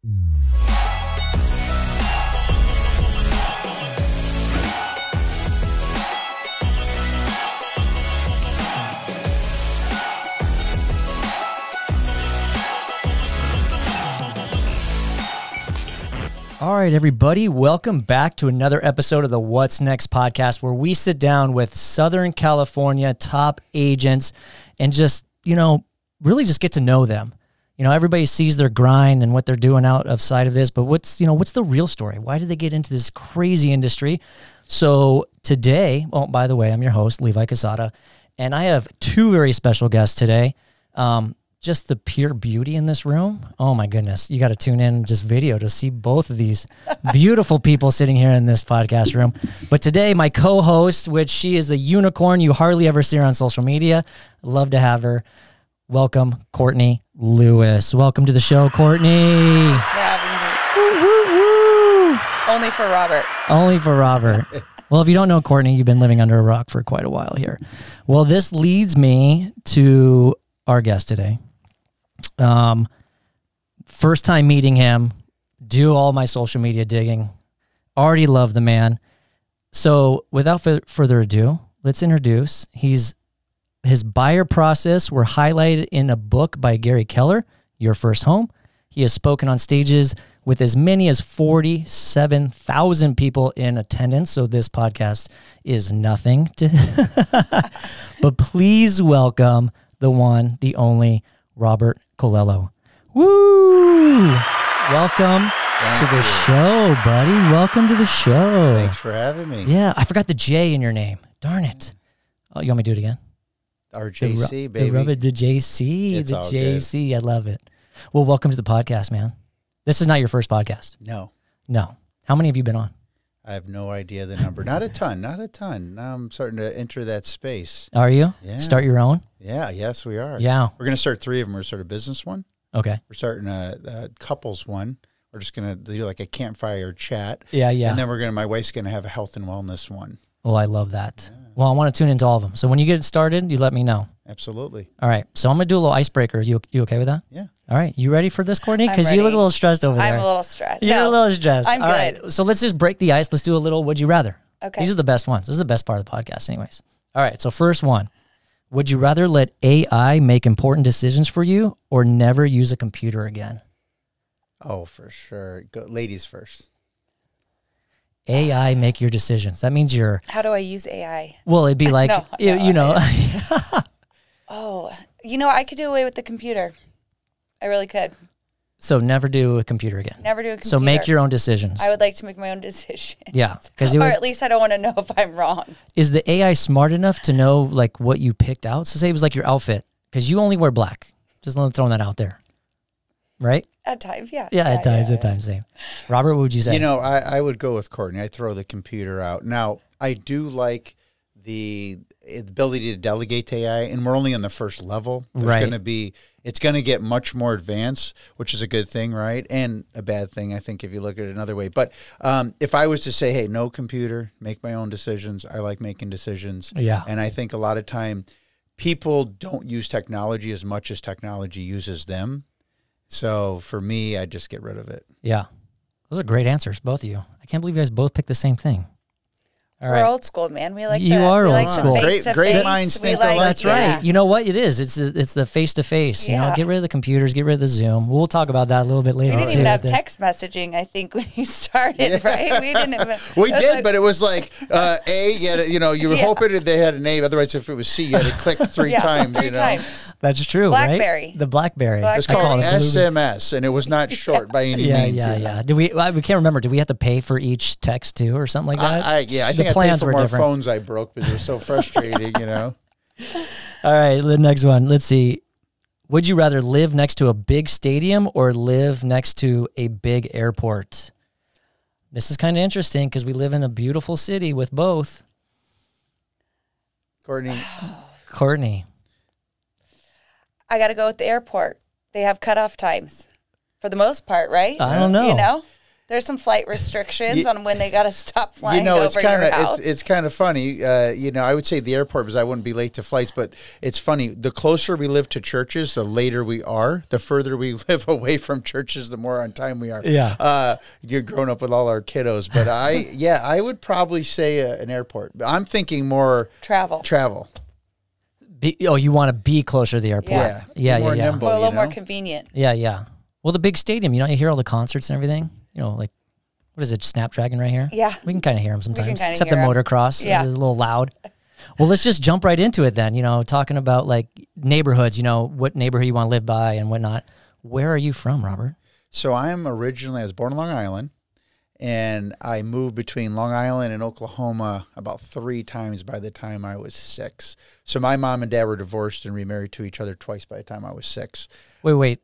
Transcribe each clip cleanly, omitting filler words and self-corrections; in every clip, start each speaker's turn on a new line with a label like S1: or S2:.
S1: All right, everybody, welcome back to another episode of the What's Next podcast, where we sit down with Southern California top agents and just, really just get to know them. Everybody sees their grind and what they're doing outside of this, but what's the real story? Why did they get into this crazy industry? So today, by the way, I'm your host, Levi Casada, and I have two very special guests today. Just the pure beauty in this room. Oh my goodness. You got to tune in just video to see both of these beautiful people sitting here in this podcast room. But today, my co-host, which she is a unicorn you hardly ever see her on social media. Love to have her. Welcome, Courtney Lewis. Welcome to the show, Courtney.
S2: Thanks for having me.
S1: Woo, woo, woo.
S2: Only for Robert.
S1: Only for Robert. Well, if you don't know Courtney, you've been living under a rock for quite a while here. Well, this leads me to our guest today. First time meeting him, do all my social media digging, already love the man. So without further ado, let's introduce, his buyer process were highlighted in a book by Gary Keller, Your First Home. He has spoken on stages with as many as 47,000 people in attendance. So this podcast is nothing to, but please welcome the one, the only Robert Colello. Woo! Welcome to the show, buddy. Welcome to the show.
S3: Thanks for having me.
S1: Yeah, I forgot the J in your name. Darn it. Oh, you want me to do it again?
S3: RJC, baby.
S1: The JC.
S3: It's
S1: the
S3: all
S1: JC. Good. I love it. Well, welcome to the podcast, man. This is not your first podcast.
S3: No.
S1: How many have you been on?
S3: I have no idea the number. Not a ton. Now I'm starting to enter that space.
S1: Are you?
S3: Yeah.
S1: Start your own?
S3: Yeah, yes, we are.
S1: Yeah.
S3: We're going to start 3 of them. We're going to start a business one.
S1: Okay.
S3: We're starting a couples one. We're just going to do like a campfire chat.
S1: Yeah.
S3: And then my wife's going to have a health and wellness one.
S1: Well, I love that. Yeah. Well, I want to tune into all of them. So when you get started, you let me know.
S3: Absolutely.
S1: All right. So I'm going to do a little icebreaker. You okay with that?
S3: Yeah.
S1: All right. You ready for this, Courtney?
S2: Because
S1: you look a little stressed over there.
S2: I'm a little stressed.
S1: You're a little stressed.
S2: I'm
S1: all
S2: good.
S1: Right. So let's just break the ice. Let's do a little would you rather.
S2: Okay.
S1: These are the best ones. This is the best part of the podcast anyways. All right. So first one. Would you rather let AI make important decisions for you or never use a computer again?
S3: Oh, for sure. Ladies first.
S1: AI make your decisions. That means you're...
S2: How do I use AI?
S1: Well, it'd be like, you know...
S2: Oh, I could do away with the computer. I really could.
S1: So never do a computer again.
S2: Never do a computer.
S1: So make your own decisions.
S2: I would like to make my own decisions.
S1: Yeah.
S2: Or at least I don't want to know if I'm wrong.
S1: Is the AI smart enough to know like what you picked out? So say it was like your outfit, because you only wear black. Just throwing that out there. Right?
S2: At times, yeah.
S1: Yeah, at times, same. Robert, what would you say?
S3: I would go with Courtney. I throw the computer out. Now, I do like the ability to delegate to AI, and we're only on the first level. It's going to get much more advanced, which is a good thing, right? And a bad thing, I think, if you look at it another way. But if I was to say, hey, no computer, make my own decisions, I like making decisions.
S1: Yeah.
S3: And I think a lot of time people don't use technology as much as technology uses them. So for me, I just get rid of it.
S1: Yeah. Those are great answers, both of you. I can't believe you guys both picked the same thing.
S2: All right. We're old school, man. We like
S1: you are old school.
S3: Great minds think alike.
S1: That's right. You know what it is? It's the face to face. You know, get rid of the computers, get rid of the Zoom. We'll talk about that a little bit later.
S2: We didn't even have text messaging. I think when you started, right? We didn't even.
S3: We did, but it was like A. You were hoping that they had a name. Otherwise, if it was C, you had to click 3 times.
S2: Three times.
S1: That's true.
S2: BlackBerry.
S1: Right? The BlackBerry.
S3: It's called SMS, and it was not short by any means.
S1: Yeah. We can't remember. Did we have to pay for each text too, or something like that?
S3: I think
S1: the plans were different.
S3: Phones I broke because it was so frustrating,
S1: All right, the next one. Let's see. Would you rather live next to a big stadium or live next to a big airport? This is kind of interesting because we live in a beautiful city with both.
S3: Courtney.
S2: I got to go with the airport. They have cutoff times for the most part, right?
S1: I don't know.
S2: There's some flight restrictions on when they got to stop flying over
S3: it's
S2: your house.
S3: it's kind of funny. I would say the airport because I wouldn't be late to flights, but it's funny. The closer we live to churches, the later we are. The further we live away from churches, the more on time we are.
S1: Yeah.
S3: You're growing up with all our kiddos, but I would probably say an airport. I'm thinking more
S2: Travel.
S1: You want to be closer to the airport.
S3: Yeah. More nimble,
S2: Well, a little more convenient.
S1: Yeah. Well, the big stadium, you hear all the concerts and everything. Like, what is it, Snapdragon right here?
S2: Yeah.
S1: We can kind of hear them sometimes. Except
S2: hear
S1: the
S2: 'em.
S1: motocross.
S2: Yeah.
S1: It's a little loud. Well, let's just jump right into it then, talking about like neighborhoods, what neighborhood you want to live by and whatnot. Where are you from, Robert?
S3: So I was born in Long Island, and I moved between Long Island and Oklahoma about 3 times by the time I was 6. So my mom and dad were divorced and remarried to each other twice by the time I was 6.
S1: Wait.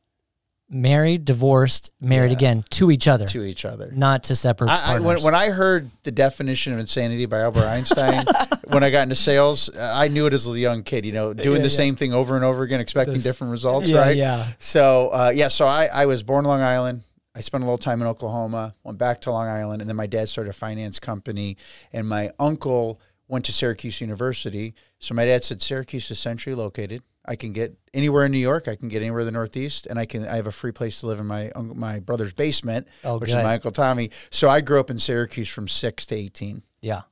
S1: Married, divorced, married again to each other.
S3: To each other.
S1: Not to separate partners.
S3: When I heard the definition of insanity by Albert Einstein, when I got into sales, I knew it as a young kid, doing the same thing over and over again, expecting different results, right?
S1: Yeah.
S3: So, so I was born in Long Island. I spent a little time in Oklahoma, went back to Long Island, and then my dad started a finance company, and my uncle went to Syracuse University. So my dad said, Syracuse is centrally located. I can get anywhere in New York. I can get anywhere in the Northeast, and I have a free place to live in my brother's basement, which is my Uncle Tommy. So I grew up in Syracuse from 6 to 18.
S1: Yeah.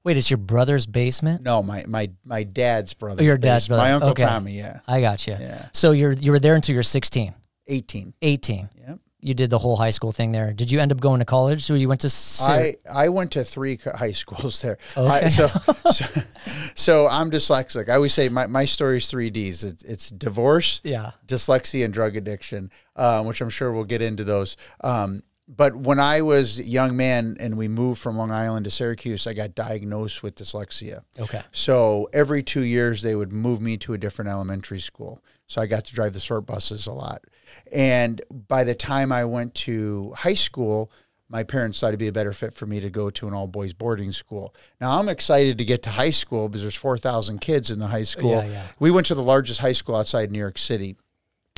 S1: Wait, it's your brother's basement?
S3: No, my dad's brother.
S1: Oh, your dad's brother.
S3: My Uncle Tommy, yeah.
S1: I got you.
S3: Yeah.
S1: So you were there until you're 16?
S3: 18.
S1: 18.
S3: Yep.
S1: You did the whole high school thing there. Did you end up going to college? So you went to
S3: I went to 3 high schools there.
S1: Okay.
S3: So I'm dyslexic. I always say my story is 3 Ds. It's divorce, dyslexia, and drug addiction, which I'm sure we'll get into those. But when I was a young man and we moved from Long Island to Syracuse, I got diagnosed with dyslexia.
S1: Okay.
S3: So every 2 years they would move me to a different elementary school. So I got to drive the sort buses a lot. And by the time I went to high school, my parents thought it'd be a better fit for me to go to an all-boys boarding school. Now, I'm excited to get to high school because there's 4,000 kids in the high school.
S1: Yeah.
S3: We went to the largest high school outside New York City.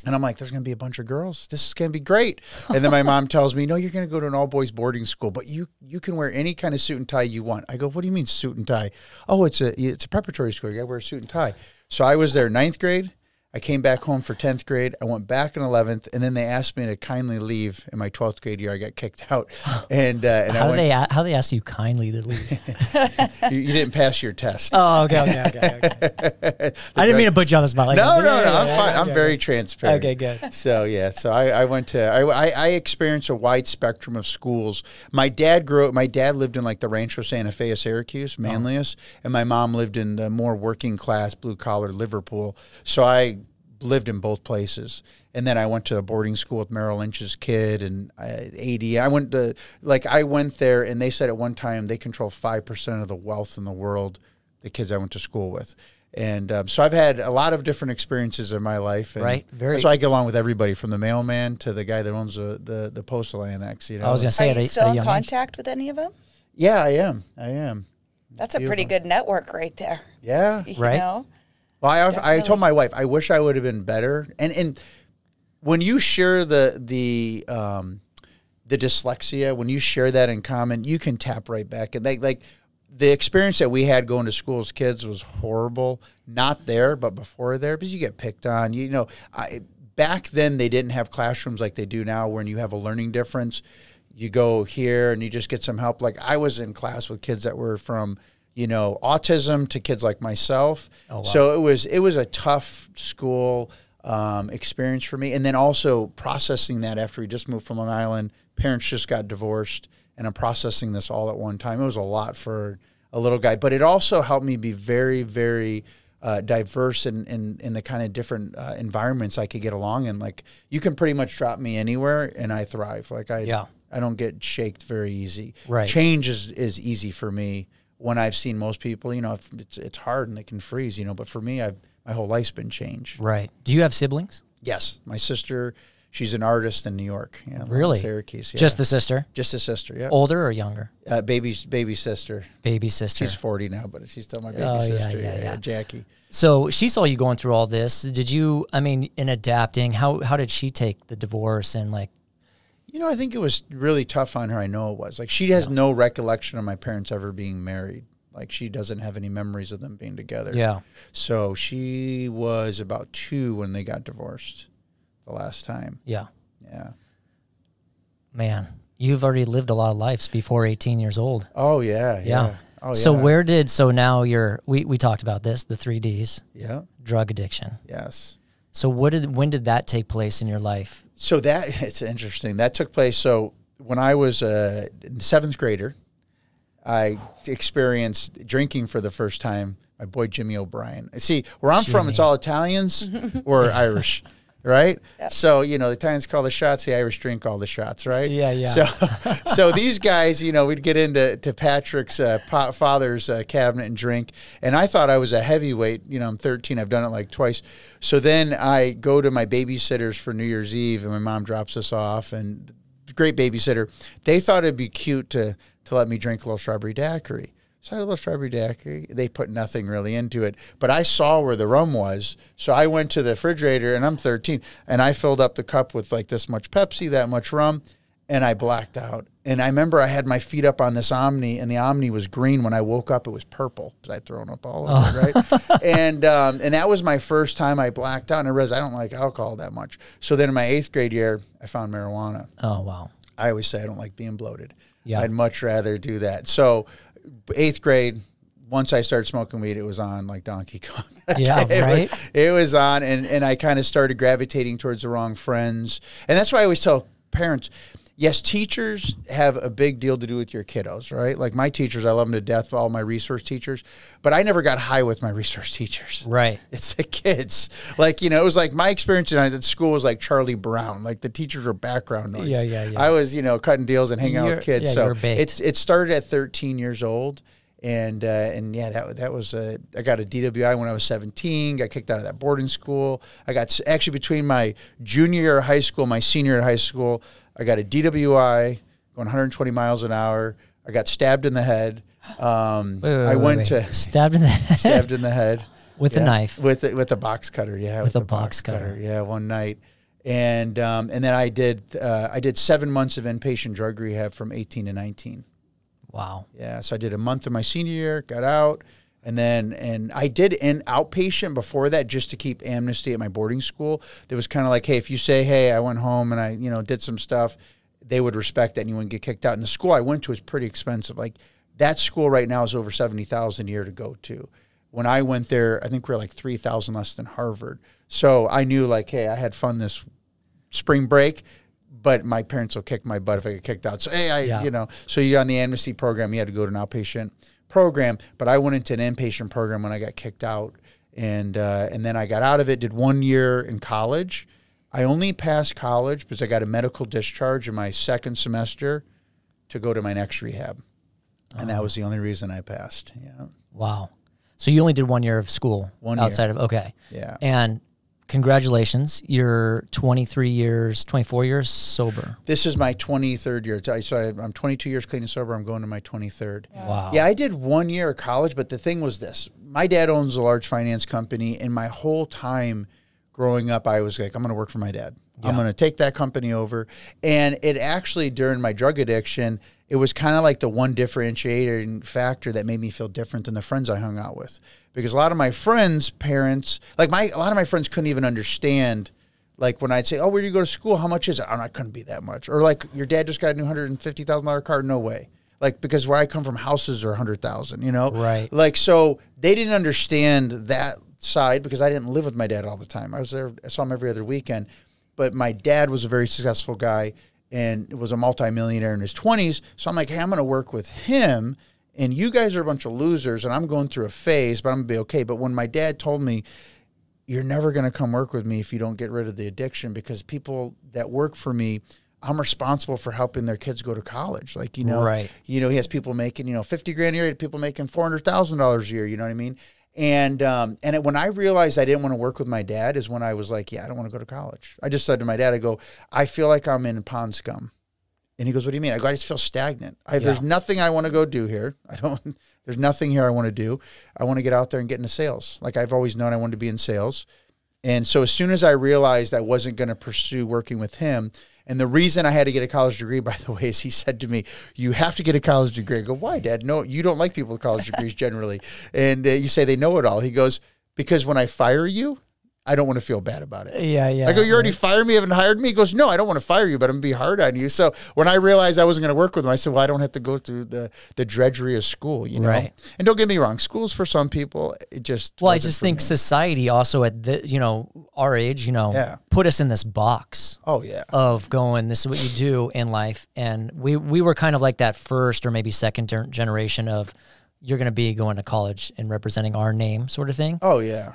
S3: And I'm like, there's going to be a bunch of girls. This is going to be great. And then my mom tells me, no, you're going to go to an all-boys boarding school, but you can wear any kind of suit and tie you want. I go, what do you mean suit and tie? Oh, it's a preparatory school. You got to wear a suit and tie. So I was there 9th grade. I came back home for 10th grade. I went back in 11th, and then they asked me to kindly leave in my 12th grade year. I got kicked out. And
S1: how they asked you kindly to leave?
S3: you didn't pass your test.
S1: Oh, okay. I didn't mean to put you on the spot. Like
S3: no,
S1: I'm
S3: fine. I'm very transparent.
S1: Okay, good.
S3: So I went to I experienced a wide spectrum of schools. My dad lived in like the Rancho Santa Fe of Syracuse, Manlius, and my mom lived in the more working class, blue collar Liverpool. So I lived in both places. And then I went to a boarding school with Merrill Lynch's kid and AD. I went there, and they said at one time they control 5% of the wealth in the world, the kids I went to school with. And so I've had a lot of different experiences in my life. And
S1: right.
S3: So I get along with everybody from the mailman to the guy that owns the postal annex.
S1: I was going to say,
S2: are you still in contact with any of them?
S3: Yeah, I am.
S2: That's a pretty good network right there.
S3: Yeah.
S1: Right.
S2: Know?
S3: Well, I told my wife, I wish I would have been better. And when you share the dyslexia, when you share that in common, you can tap right back. And the experience that we had going to school as kids was horrible. Not there, but before there, because you get picked on. Back then they didn't have classrooms like they do now, when you have a learning difference. You go here and you just get some help. Like I was in class with kids that were from autism to kids like myself. Oh, wow. So it was a tough school experience for me. And then also processing that after we just moved from Long Island, parents just got divorced, and I'm processing this all at one time. It was a lot for a little guy, but it also helped me be very, very diverse in the kind of different environments I could get along in. Like you can pretty much drop me anywhere and I thrive. Like I don't get shaked very easy.
S1: Right.
S3: Change is easy for me. When I've seen most people, it's hard and they can freeze, but for me, my whole life's been changed.
S1: Right. Do you have siblings?
S3: Yes. My sister, she's an artist in New York. Yeah,
S1: really?
S3: Syracuse. Yeah.
S1: Just the sister?
S3: Just a sister, yeah.
S1: Older or younger?
S3: Baby sister.
S1: Baby sister.
S3: She's 40 now, but she's still my baby sister. Yeah, Jackie.
S1: So she saw you going through all this. Did you, in adapting, how did she take the divorce and
S3: I think it was really tough on her. I know it was. Like, she has no recollection of my parents ever being married. Like, she doesn't have any memories of them being together.
S1: Yeah.
S3: So she was about 2 when they got divorced the last time.
S1: Yeah.
S3: Yeah.
S1: Man, you've already lived a lot of lives before 18 years old.
S3: Oh, yeah.
S1: Yeah.
S3: Oh, yeah.
S1: So now we talked about this, the 3 Ds.
S3: Yeah.
S1: Drug addiction.
S3: Yes.
S1: So when did that take place in your life?
S3: So it's interesting. That took place. So when I was a 7th grader, I experienced drinking for the first time. My boy Jimmy O'Brien. See, where I'm from, it's all Italians or Irish, right? Yep. So, the Italians call the shots, the Irish drink all the shots, right?
S1: Yeah, yeah.
S3: So these guys, we'd get into Patrick's father's cabinet and drink. And I thought I was a heavyweight. I'm 13. I've done it like twice. So then I go to my babysitters for New Year's Eve, and my mom drops us off. And great babysitter. They thought it'd be cute to let me drink a little strawberry daiquiri. So I had a little strawberry daiquiri. They put nothing really into it. But I saw where the rum was. So I went to the refrigerator, and I'm 13, and I filled up the cup with like this much Pepsi, that much rum, and I blacked out. And I remember I had my feet up on this Omni, and the Omni was green. When I woke up, it was purple because I'd thrown up all over it, right? And that was my first time I blacked out, and I realized I don't like alcohol that much. So then in my 8th grade year, I found marijuana.
S1: Oh, wow.
S3: I always say I don't like being bloated.
S1: Yeah.
S3: I'd much rather do that. So 8th grade, once I started smoking weed, it was on like Donkey Kong.
S1: Yeah, right?
S3: It was on, and I kind of started gravitating towards the wrong friends. And that's why I always tell parents, yes, teachers have a big deal to do with your kiddos, right? Like my teachers, I love them to death, all my resource teachers, but I never got high with my resource teachers.
S1: Right.
S3: It's the kids. Like, it was like my experience at school was like Charlie Brown. Like the teachers were background noise.
S1: Yeah.
S3: I was, cutting deals and hanging out with kids.
S1: Yeah,
S3: so it started at 13 years old. And yeah, that was I got a DWI when I was 17, got kicked out of that boarding school. I got actually between my junior year of high school, my senior year of high school, I got a DWI going 120 miles an hour. I got stabbed in the head. I went to
S1: stabbed in the head.
S3: Stabbed in the head
S1: with a knife.
S3: With a box cutter. Yeah,
S1: with a box cutter.
S3: Yeah, one night. And then I did 7 months of inpatient drug rehab from 18 to 19.
S1: Wow.
S3: Yeah, so I did a month of my senior year, got out, and I did an outpatient before that just to keep amnesty at my boarding school. There was kind of like, hey, if you say, hey, I went home and I did some stuff, they would respect that and you wouldn't get kicked out. And the school I went to is pretty expensive. Like that school right now is over $70,000 a year to go to. When I went there, I think we were like $3,000 less than Harvard. So I knew like, hey, I had fun this spring break, but my parents will kick my butt if I get kicked out. So, hey, so you're on the amnesty program. You had to go to an outpatient program, but I went into an inpatient program when I got kicked out. And then I got out of it, did 1 year in college. I only passed college because I got a medical discharge in my second semester to go to my next rehab. And that was the only reason I passed. Yeah.
S1: Wow. So you only did 1 year of school outside of, okay.
S3: Yeah.
S1: And congratulations, you're 24 years sober.
S3: This is my 23rd year. So I'm 22 years clean and sober. I'm going to my 23rd.
S1: Wow.
S3: Yeah, I did 1 year of college, but the thing was this. My dad owns a large finance company, and my whole time growing up, I was like, I'm going to work for my dad. Yeah. I'm going to take that company over. And it actually, during my drug addiction, it was kind of like the one differentiating factor that made me feel different than the friends I hung out with. Because a lot of my friends' parents, a lot of my friends couldn't even understand, like when I'd say, oh, where do you go to school? How much is it? Oh, it couldn't be that much. Or like, your dad just got a new $150,000 car? No way. Like, because where I come from, houses are $100,000,
S1: Right.
S3: Like, so they didn't understand that side because I didn't live with my dad all the time. I was there, I saw him every other weekend. But my dad was a very successful guy and was a multimillionaire in his 20s. So I'm like, hey, I'm going to work with him. And you guys are a bunch of losers, and I'm going through a phase, but I'm going to be okay. But when my dad told me, you're never going to come work with me if you don't get rid of the addiction, because people that work for me, I'm responsible for helping their kids go to college. Like,
S1: right.
S3: He has people making, $50,000 a year, people making $400,000 a year, you know what I mean? And when I realized I didn't want to work with my dad is when I was like, yeah, I don't want to go to college. I just said to my dad, I feel like I'm in pond scum. And he goes, what do you mean? I go, I just feel stagnant. There's nothing I want to go do here. There's nothing here I want to do. I want to get out there and get into sales. Like I've always known I wanted to be in sales. And so as soon as I realized I wasn't going to pursue working with him, And the reason I had to get a college degree, by the way, is he said to me, you have to get a college degree. I go, why, Dad? No, you don't like people with college degrees generally. And you say they know it all. He goes, because when I fire you, I don't want to feel bad about it.
S1: Yeah.
S3: I go, you already fired me, haven't hired me? He goes, no, I don't want to fire you, but I'm going to be hard on you. So when I realized I wasn't going to work with him, I said, well, I don't have to go through the drudgery of school, you know?
S1: Right.
S3: And don't get me wrong, school's for some people. It just
S1: Well, I just think society also at the, our age, put us in this box.
S3: Oh, yeah.
S1: Of going, this is what you do in life. And we were kind of like that first or maybe second generation of you're going to be going to college and representing our name sort of thing.
S3: Oh, yeah.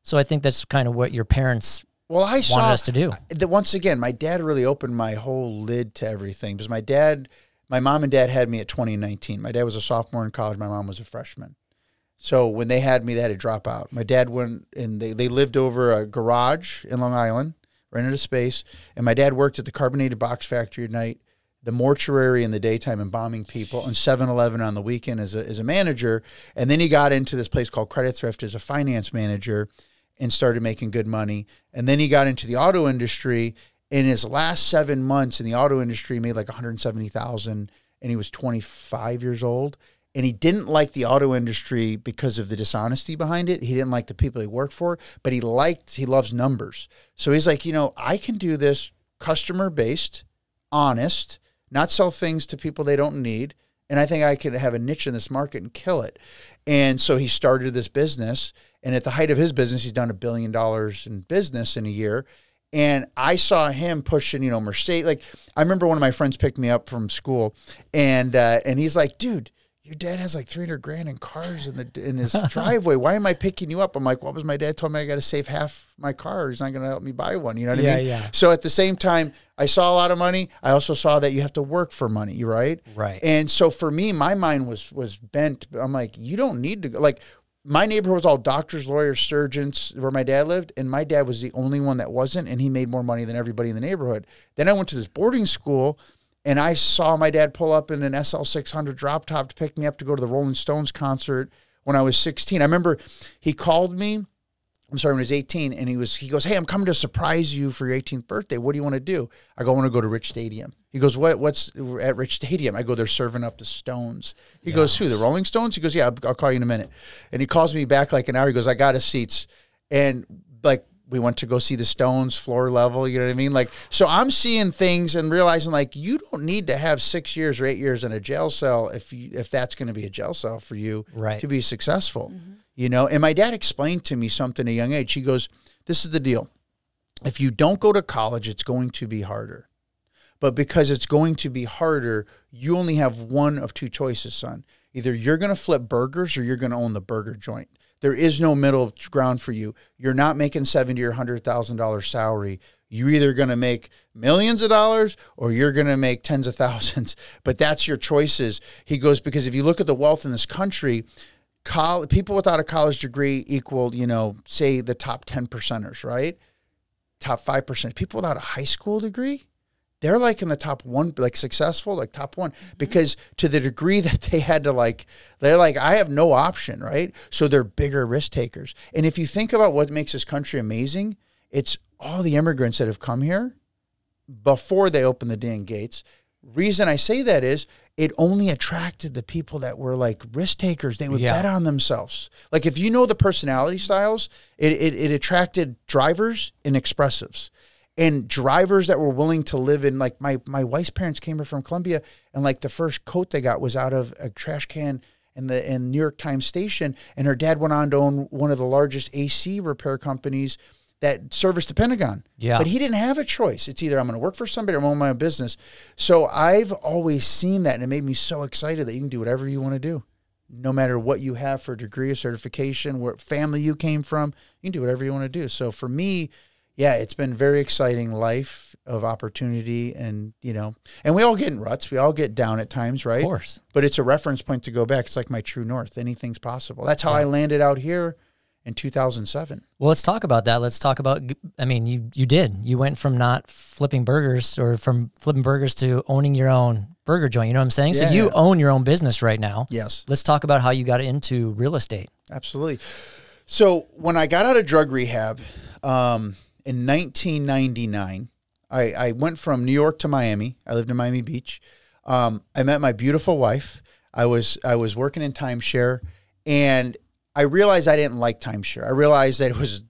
S1: So I think that's kind of what your parents wanted us to do.
S3: Once again, my dad really opened my whole lid to everything because my mom and dad had me at 20 and 19. My dad was a sophomore in college. My mom was a freshman. So when they had me, they had to drop out. My dad went and they lived over a garage in Long Island, rented a space. And my dad worked at the carbonated box factory at night, the mortuary in the daytime and bombing people, and 7-Eleven on the weekend as a manager. And then he got into this place called Credit Thrift as a finance manager and started making good money. And then he got into the auto industry. In his last 7 months in the auto industry, he made like $170,000, and he was 25 years old. And he didn't like the auto industry because of the dishonesty behind it. He didn't like the people he worked for, but he loves numbers. So he's like, I can do this customer-based, honest, not sell things to people they don't need. And I think I could have a niche in this market and kill it. And so he started this business. And at the height of his business, he's done $1 billion in business in a year. And I saw him pushing, Mercedes. Like, I remember one of my friends picked me up from school, and he's like, dude, your dad has like $300,000 in cars in his driveway. Why am I picking you up? I'm like, well, because my dad told me I got to save half my car. He's not going to help me buy one. You know what I mean?
S1: Yeah.
S3: So at the same time, I saw a lot of money. I also saw that you have to work for money, right?
S1: Right.
S3: And so for me, my mind was bent. I'm like, you don't need to go. Like, my neighborhood was all doctors, lawyers, surgeons, where my dad lived, and my dad was the only one that wasn't, and he made more money than everybody in the neighborhood. Then I went to this boarding school, and I saw my dad pull up in an SL600 drop top to pick me up to go to the Rolling Stones concert when I was 16. I remember he called me, when I was 18, and he goes, hey, I'm coming to surprise you for your 18th birthday. What do you want to do? I go, I want to go to Rich Stadium. He goes, what's at Rich Stadium? I go, they're serving up the Stones. He goes, who, the Rolling Stones? He goes, yeah, I'll call you in a minute. And he calls me back like an hour. He goes, I got his seats. And like, we went to go see the Stones floor level, you know what I mean? Like, so I'm seeing things and realizing like, you don't need to have 6 years or 8 years in a jail cell if that's going to be a jail cell for you to be successful, And my dad explained to me something at a young age. He goes, this is the deal. If you don't go to college, it's going to be harder. But because it's going to be harder, you only have one of two choices, son. Either you're going to flip burgers or you're going to own the burger joint. There is no middle ground for you. You're not making $70,000 or $100,000 salary. You're either going to make millions of dollars or you're going to make tens of thousands. But that's your choices. He goes, because if you look at the wealth in this country, people without a college degree equal, say the top 10 percenters, right? Top 5%. People without a high school degree, they're like in the top one, like successful, like top one, because to the degree that they had to they're like, I have no option, right? So they're bigger risk takers. And if you think about what makes this country amazing, it's all the immigrants that have come here before they opened the dang gates. Reason I say that is it only attracted the people that were like risk takers. They would bet on themselves. Like if you know the personality styles, it attracted drivers and expressives. And drivers that were willing to live in, like my wife's parents came here from Colombia, and like the first coat they got was out of a trash can in New York Times station. And her dad went on to own one of the largest AC repair companies that serviced the Pentagon. Yeah. But he didn't have a choice. It's either I'm going to work for somebody or I'm going to own my own business. So I've always seen that, and it made me so excited that you can do whatever you want to do. No matter what you have for a degree or certification, what family you came from, you can do whatever you want to do. So for me, yeah, it's been very exciting life of opportunity, and and we all get in ruts. We all get down at times, right? Of
S1: course.
S3: But it's a reference point to go back. It's like my true north. Anything's possible. That's how I landed out here in 2007.
S1: Well, let's talk about that. Let's talk about, I mean, you did. You went from not flipping burgers or from flipping burgers to owning your own burger joint. You know what I'm saying? Yeah, so you own your own business right now.
S3: Yes.
S1: Let's talk about how you got into real estate.
S3: Absolutely. So when I got out of drug rehab, in 1999, I went from New York to Miami. I lived in Miami Beach. I met my beautiful wife. I was working in timeshare, and I realized I didn't like timeshare. I realized that it was.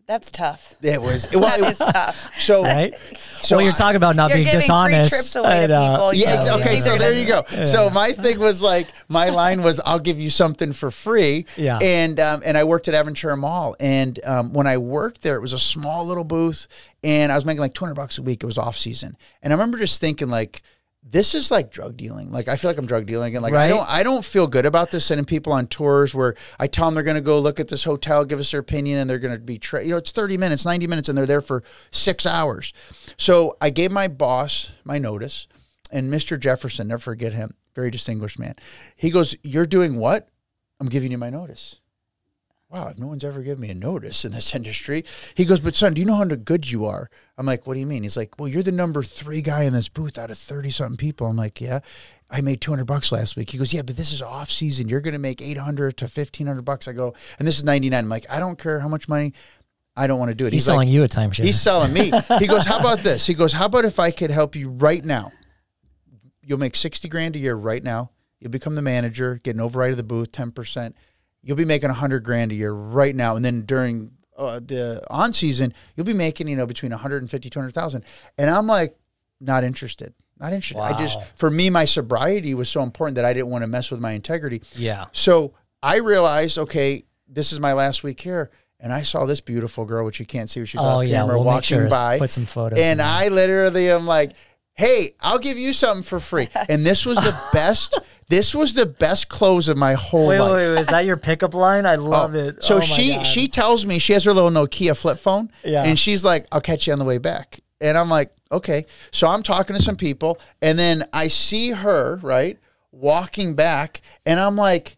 S2: That's tough.
S3: It was.
S2: That is tough.
S3: So,
S1: right?
S3: So
S1: well, you're talking about not being dishonest.
S2: Free trips away to people.
S3: Yeah. Okay. So there you go.
S1: Yeah.
S3: So my thing was like, my line was, "I'll give you something for free."
S1: Yeah.
S3: And I worked at Aventura Mall, and when I worked there, it was a small little booth, and I was making like $200 a week. It was off season, and I remember just thinking like, this is like drug dealing. Like, I feel like I'm drug dealing. And like,
S1: right?
S3: I don't feel good about this, sending people on tours where I tell them they're going to go look at this hotel, give us their opinion, and they're going to be, it's 30 minutes, 90 minutes, and they're there for 6 hours. So I gave my boss my notice, and Mr. Jefferson, never forget him, very distinguished man. He goes, "You're doing what?" "I'm giving you my notice." Wow, no one's ever given me a notice in this industry. He goes, "But son, do you know how good you are?" I'm like, "What do you mean?" He's like, "Well, you're the number 3 guy in this booth out of 30-something people." I'm like, "Yeah, I made $200 last week." He goes, "Yeah, but this is off season. You're going to make $800 to $1,500. I go, "And this is 99. I'm like, "I don't care how much money. I don't want to do it."
S1: He's selling
S3: like,
S1: you a timeshare.
S3: He's selling me. He goes, "How about this?" He goes, "How about if I could help you right now? You'll make 60 grand a year right now. You'll become the manager, get an override of the booth, 10%. You'll be making 100 grand a year right now. And then during the on season, you'll be making, between 150, 200,000. And I'm like, not interested. Not interested.
S1: Wow.
S3: For me, my sobriety was so important that I didn't want to mess with my integrity.
S1: Yeah.
S3: So I realized, okay, this is my last week here. And I saw this beautiful girl, which you can't see, she's off camera,
S1: we'll
S3: walking
S1: make sure
S3: by.
S1: Put some photos.
S3: And I literally am like, "Hey, I'll give you something for free." And this was the best. This was the best close of my whole life.
S1: Wait, is that your pickup line? I love it.
S3: So
S1: oh
S3: she tells me, she has her little Nokia flip phone, and she's like, "I'll catch you on the way back." And I'm like, "Okay." So I'm talking to some people, and then I see her, right, walking back, and I'm like,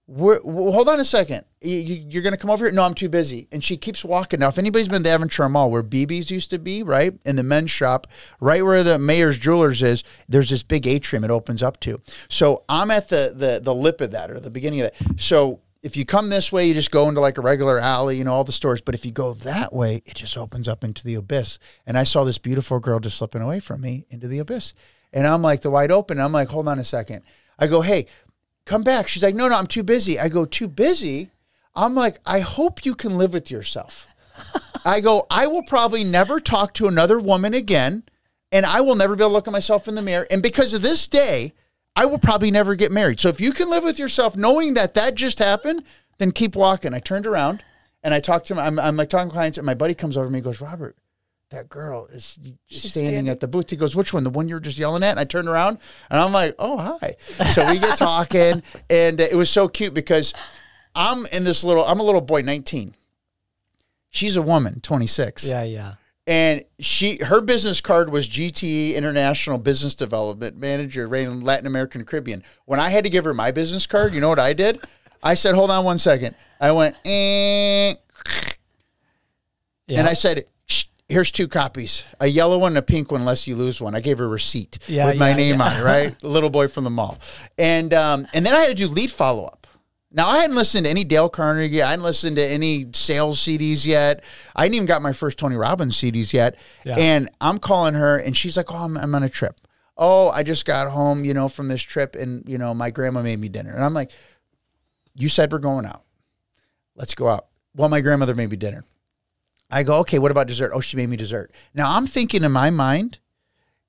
S3: hold on a second. You're going to come over here? "No, I'm too busy." And she keeps walking. Now, if anybody's been to Aventura Mall, where BB's used to be, right, in the men's shop, right where the Mayor's Jewelers is, there's this big atrium it opens up to. So I'm at the lip of that, or the beginning of that. So if you come this way, you just go into like a regular alley, all the stores. But if you go that way, it just opens up into the abyss. And I saw this beautiful girl just slipping away from me into the abyss. And I'm like, the wide open. I'm like, hold on a second. I go, "Hey, come back." She's like, "No, I'm too busy." I go, "Too busy?" I'm like, "I hope you can live with yourself." I go, "I will probably never talk to another woman again, and I will never be able to look at myself in the mirror. And because of this day, I will probably never get married. So if you can live with yourself knowing that just happened, then keep walking." I turned around, and I talked to him. I'm like talking to clients, and my buddy comes over to me and goes, "Robert, that girl is standing at the booth." He goes, "Which one? The one you were just yelling at?" And I turned around, and I'm like, "Oh, hi." So we get talking, and it was so cute because I'm a little boy, 19. She's a woman, 26.
S1: Yeah.
S3: And her business card was GTE International Business Development Manager, in Latin America and Caribbean. When I had to give her my business card, you know what I did? I said, "Hold on one second." I went, and I said, "Here's 2 copies, a yellow one and a pink one, unless you lose one." I gave her a receipt with my name on it, right? Little boy from the mall. And then I had to do lead follow-up. Now, I hadn't listened to any Dale Carnegie. I hadn't listened to any sales CDs yet. I hadn't even got my first Tony Robbins CDs yet. Yeah. And I'm calling her, and she's like, "Oh, I'm on a trip." "Oh, I just got home, from this trip, and, my grandma made me dinner." And I'm like, "You said we're going out. Let's go out." "Well, my grandmother made me dinner." I go, "Okay, what about dessert?" "Oh, she made me dessert." Now, I'm thinking in my mind,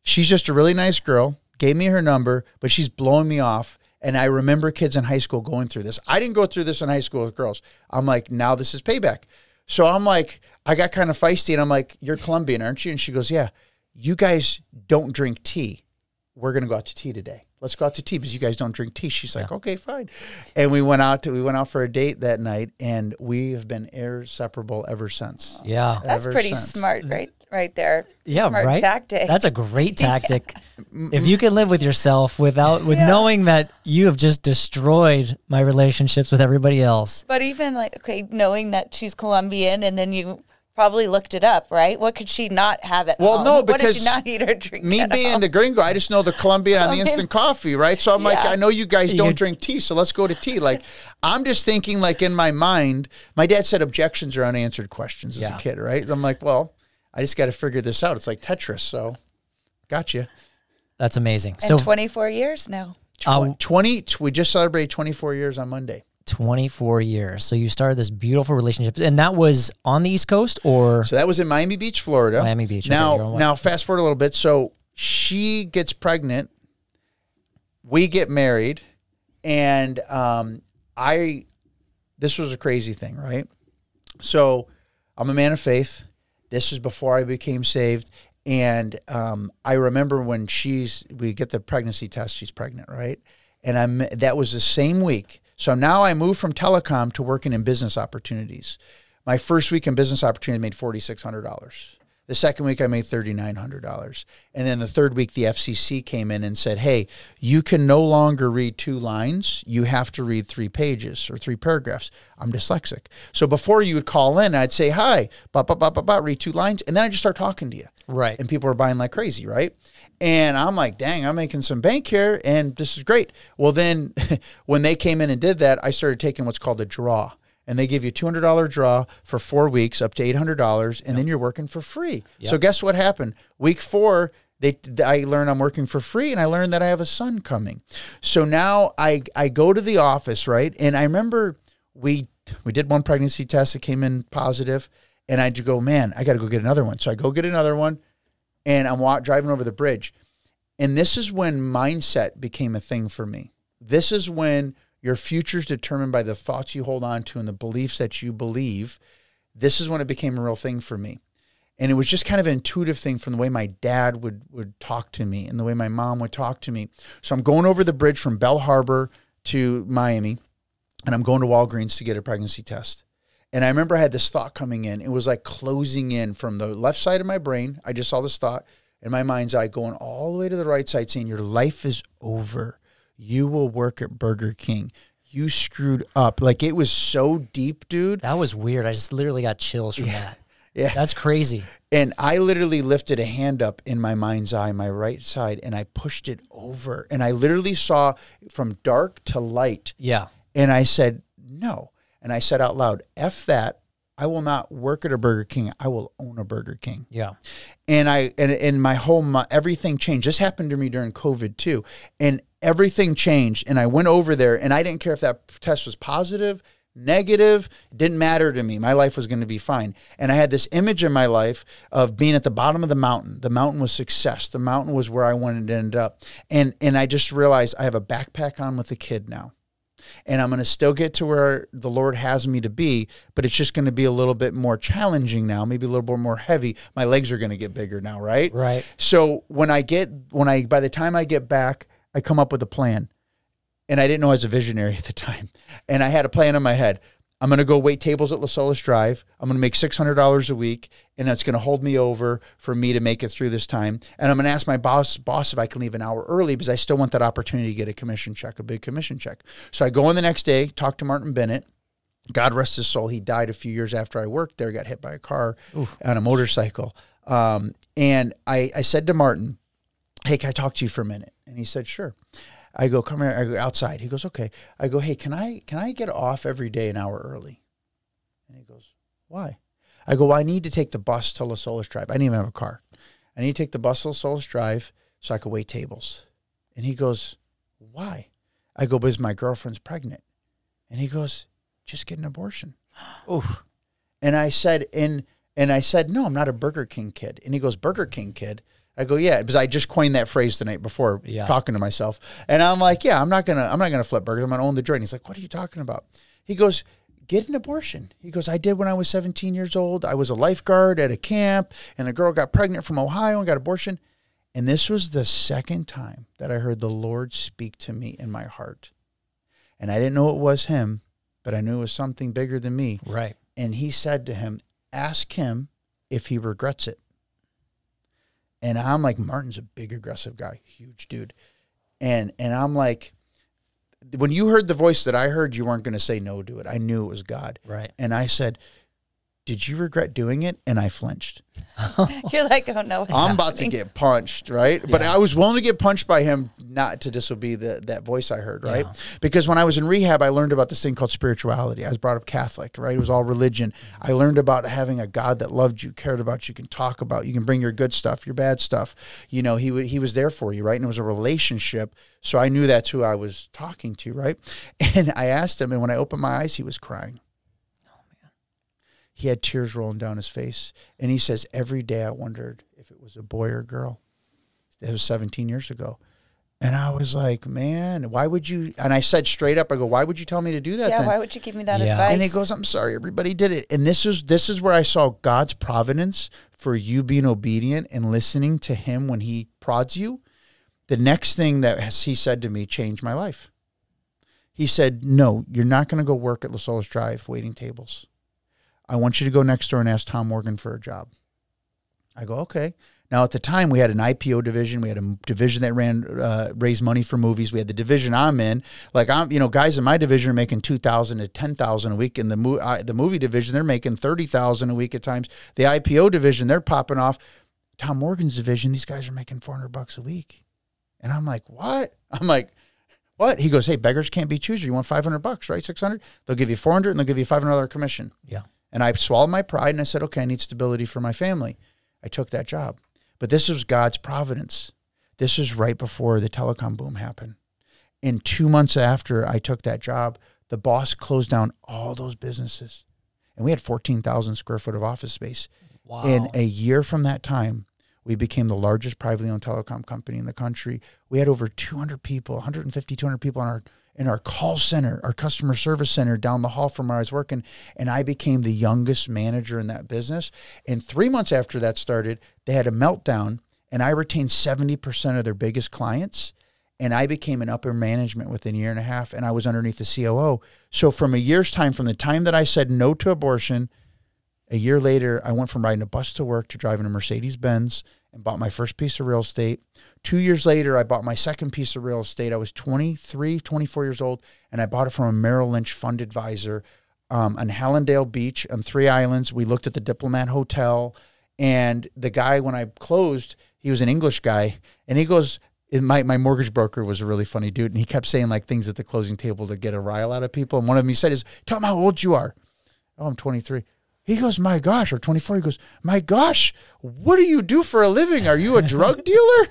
S3: she's just a really nice girl, gave me her number, but she's blowing me off. And I remember kids in high school going through this. I didn't go through this in high school with girls. I'm like, now this is payback. So I'm like, I got kind of feisty, and I'm like, "You're Colombian, aren't you?" And she goes, "Yeah." "You guys don't drink tea. We're going to go out to tea today. Let's go out to tea because you guys don't drink tea." She's like, "Okay, fine." And we went out for a date that night, and we have been inseparable ever since.
S1: Yeah.
S2: That's pretty smart, right there.
S1: Yeah,
S2: smart
S1: right?
S2: tactic.
S1: That's a great tactic. If you can live with yourself with knowing that you have just destroyed my relationships with everybody else.
S2: But even knowing that she's Colombian, and then you probably looked it up, right? What could she not have at home?
S3: Well, no, because
S2: what did she not eat or drink?
S3: Me being the gringo, I just know the Colombian on the instant coffee, right? So I'm like, I know you guys don't drink tea, so let's go to tea. Like, I'm just thinking, like, in my mind, my dad said objections are unanswered questions as a kid, right? I'm like, well, I just got to figure this out. It's like Tetris. So gotcha.
S1: That's amazing.
S2: And
S1: So
S2: 24 years now.
S3: 20, we just celebrated 24 years on Monday.
S1: 24 years. So you started this beautiful relationship, and that was on the East Coast, or?
S3: So that was in Miami Beach, Florida.
S1: Miami Beach.
S3: Now fast forward a little bit. So she gets pregnant. We get married, and this was a crazy thing, right? So I'm a man of faith. This is before I became saved. And I remember when we get the pregnancy test, she's pregnant, right? And that was the same week. So now I moved from telecom to working in business opportunities. My first week in business opportunity made $4,600. The second week I made $3,900. And then the third week the FCC came in and said, hey, you can no longer read 2 lines. You have to read 3 pages or 3 paragraphs. I'm dyslexic. So before you would call in, I'd say, hi, read 2 lines. And then I just start talking to you.
S1: Right.
S3: And people are buying like crazy, right? And I'm like, dang, I'm making some bank here, and this is great. Well, then when they came in and did that, I started taking what's called a draw. And they give you a $200 draw for 4 weeks, up to $800, and then you're working for free. Yep. So guess what happened? Week 4, I learned I'm working for free, and I learned that I have a son coming. So now I go to the office, right? And I remember we did one pregnancy test that came in positive, and I go, man, I got to go get another one. So I go get another one, and I'm driving over the bridge. And this is when mindset became a thing for me. This is when your future is determined by the thoughts you hold on to and the beliefs that you believe. This is when it became a real thing for me. And it was just kind of an intuitive thing from the way my dad would talk to me and the way my mom would talk to me. So I'm going over the bridge from Bell Harbor to Miami, and I'm going to Walgreens to get a pregnancy test. And I remember I had this thought coming in. It was like closing in from the left side of my brain. I just saw this thought in my mind's eye going all the way to the right side saying, your life is over. You will work at Burger King. You screwed up. Like, it was so deep, dude.
S1: That was weird. I just literally got chills from that.
S3: Yeah.
S1: That's crazy.
S3: And I literally lifted a hand up in my mind's eye, my right side, and I pushed it over. And I literally saw from dark to light. Yeah. And I said, no. And I said out loud, F that. I will not work at a Burger King. I will own a Burger King. Yeah. And my whole, everything changed. This happened to me during COVID too. And everything changed. And I went over there, and I didn't care if that test was positive, negative. It didn't matter to me. My life was going to be fine. And I had this image in my life of being at the bottom of the mountain. The mountain was success. The mountain was where I wanted to end up. And I just realized I have a backpack on with a kid now. And I'm going to still get to where the Lord has me to be, but it's just going to be a little bit more challenging now, maybe a little bit more heavy. My legs are going to get bigger now, right? Right. So by the time I get back, I come up with a plan. And I didn't know I was a visionary at the time. And I had a plan in my head. I'm going to go wait tables at Las Olas Drive. I'm going to make $600 a week, and that's going to hold me over for me to make it through this time. And I'm going to ask my boss if I can leave an hour early because I still want that opportunity to get a commission check, a big commission check. So I go in the next day, talk to Martin Bennett. God rest his soul. He died a few years after I worked there, got hit by a car on a motorcycle. And I said to Martin, hey, can I talk to you for a minute? And he said, sure. I go, come here. I go outside. He goes, okay. I go, hey, can I get off every day an hour early? And he goes, why? I go, well, I need to take the bus to Las Olas Drive. I didn't even have a car. I need to take the bus to Las Olas Drive so I could wait tables. And he goes, why? I go, because my girlfriend's pregnant. And he goes, just get an abortion. Oof. And I said, no, I'm not a Burger King kid. And he goes, Burger King kid? I go, yeah, because I just coined that phrase the night before talking to myself. And I'm like, yeah, I'm not gonna flip burgers. I'm gonna own the joint. He's like, what are you talking about? He goes, get an abortion. He goes, I did when I was 17 years old. I was a lifeguard at a camp, and a girl got pregnant from Ohio and got an abortion. And this was the second time that I heard the Lord speak to me in my heart. And I didn't know it was him, but I knew it was something bigger than me. Right. And he said to him, ask him if he regrets it. And I'm like, Martin's a big, aggressive guy, huge dude. And I'm like, when you heard the voice that I heard, you weren't going to say no to it. I knew it was God. Right. And I said, did you regret doing it? And I flinched.
S2: You're like, oh, no.
S3: I'm about to get punched, right? Yeah. But I was willing to get punched by him not to disobey that voice I heard, right? Yeah. Because when I was in rehab, I learned about this thing called spirituality. I was brought up Catholic, right? It was all religion. I learned about having a God that loved you, cared about you, can talk about you, can bring your good stuff, your bad stuff. You know, he was there for you, right? And it was a relationship. So I knew that's who I was talking to, right? And I asked him, and when I opened my eyes, he was crying. He had tears rolling down his face. And he says, every day I wondered if it was a boy or a girl. It was 17 years ago. And I was like, man, why would you? And I said straight up, I go, why would you tell me to do that then?
S2: Why would you give me that advice?
S3: And he goes, I'm sorry, everybody did it. And this is where I saw God's providence for you being obedient and listening to him when he prods you. The next thing that he said to me changed my life. He said, no, you're not going to go work at Los Olas Drive waiting tables. I want you to go next door and ask Tom Morgan for a job. I go, okay. Now, at the time, we had an IPO division. We had a division that raised money for movies. We had the division I'm in. Like, guys in my division are making $2,000 to $10,000 a week. In the movie division, they're making $30,000 a week at times. The IPO division, they're popping off. Tom Morgan's division, these guys are making $400 a week. And I'm like, what? I'm like, what? He goes, hey, beggars can't be choosers. You want $500, right? 600? They'll give you 400 and they'll give you $500 commission.
S1: Yeah.
S3: And I swallowed my pride and I said, okay, I need stability for my family. I took that job. But this was God's providence. This was right before the telecom boom happened. And 2 months after I took that job, the boss closed down all those businesses. And we had 14,000 square foot of office space.
S1: Wow.
S3: And a year from that time, we became the largest privately owned telecom company in the country. We had over 200 people, 150, 200 people in our call center, our customer service center down the hall from where I was working. And I became the youngest manager in that business. And 3 months after that started, they had a meltdown and I retained 70% of their biggest clients. And I became an upper management within a year and a half. And I was underneath the COO. So from a year's time, from the time that I said no to abortion, a year later, I went from riding a bus to work to driving a Mercedes-Benz and bought my first piece of real estate. 2 years later, I bought my second piece of real estate. I was 23, 24 years old, and I bought it from a Merrill Lynch fund advisor on Hallandale Beach on 3 islands. We looked at the Diplomat Hotel, and the guy, when I closed, he was an English guy, and he goes, my mortgage broker was a really funny dude, and he kept saying like things at the closing table to get a rile out of people. And one of them he said is, tell him how old you are. Oh, I'm 23. He goes, my gosh, or 24. He goes, my gosh, what do you do for a living? Are you a drug dealer?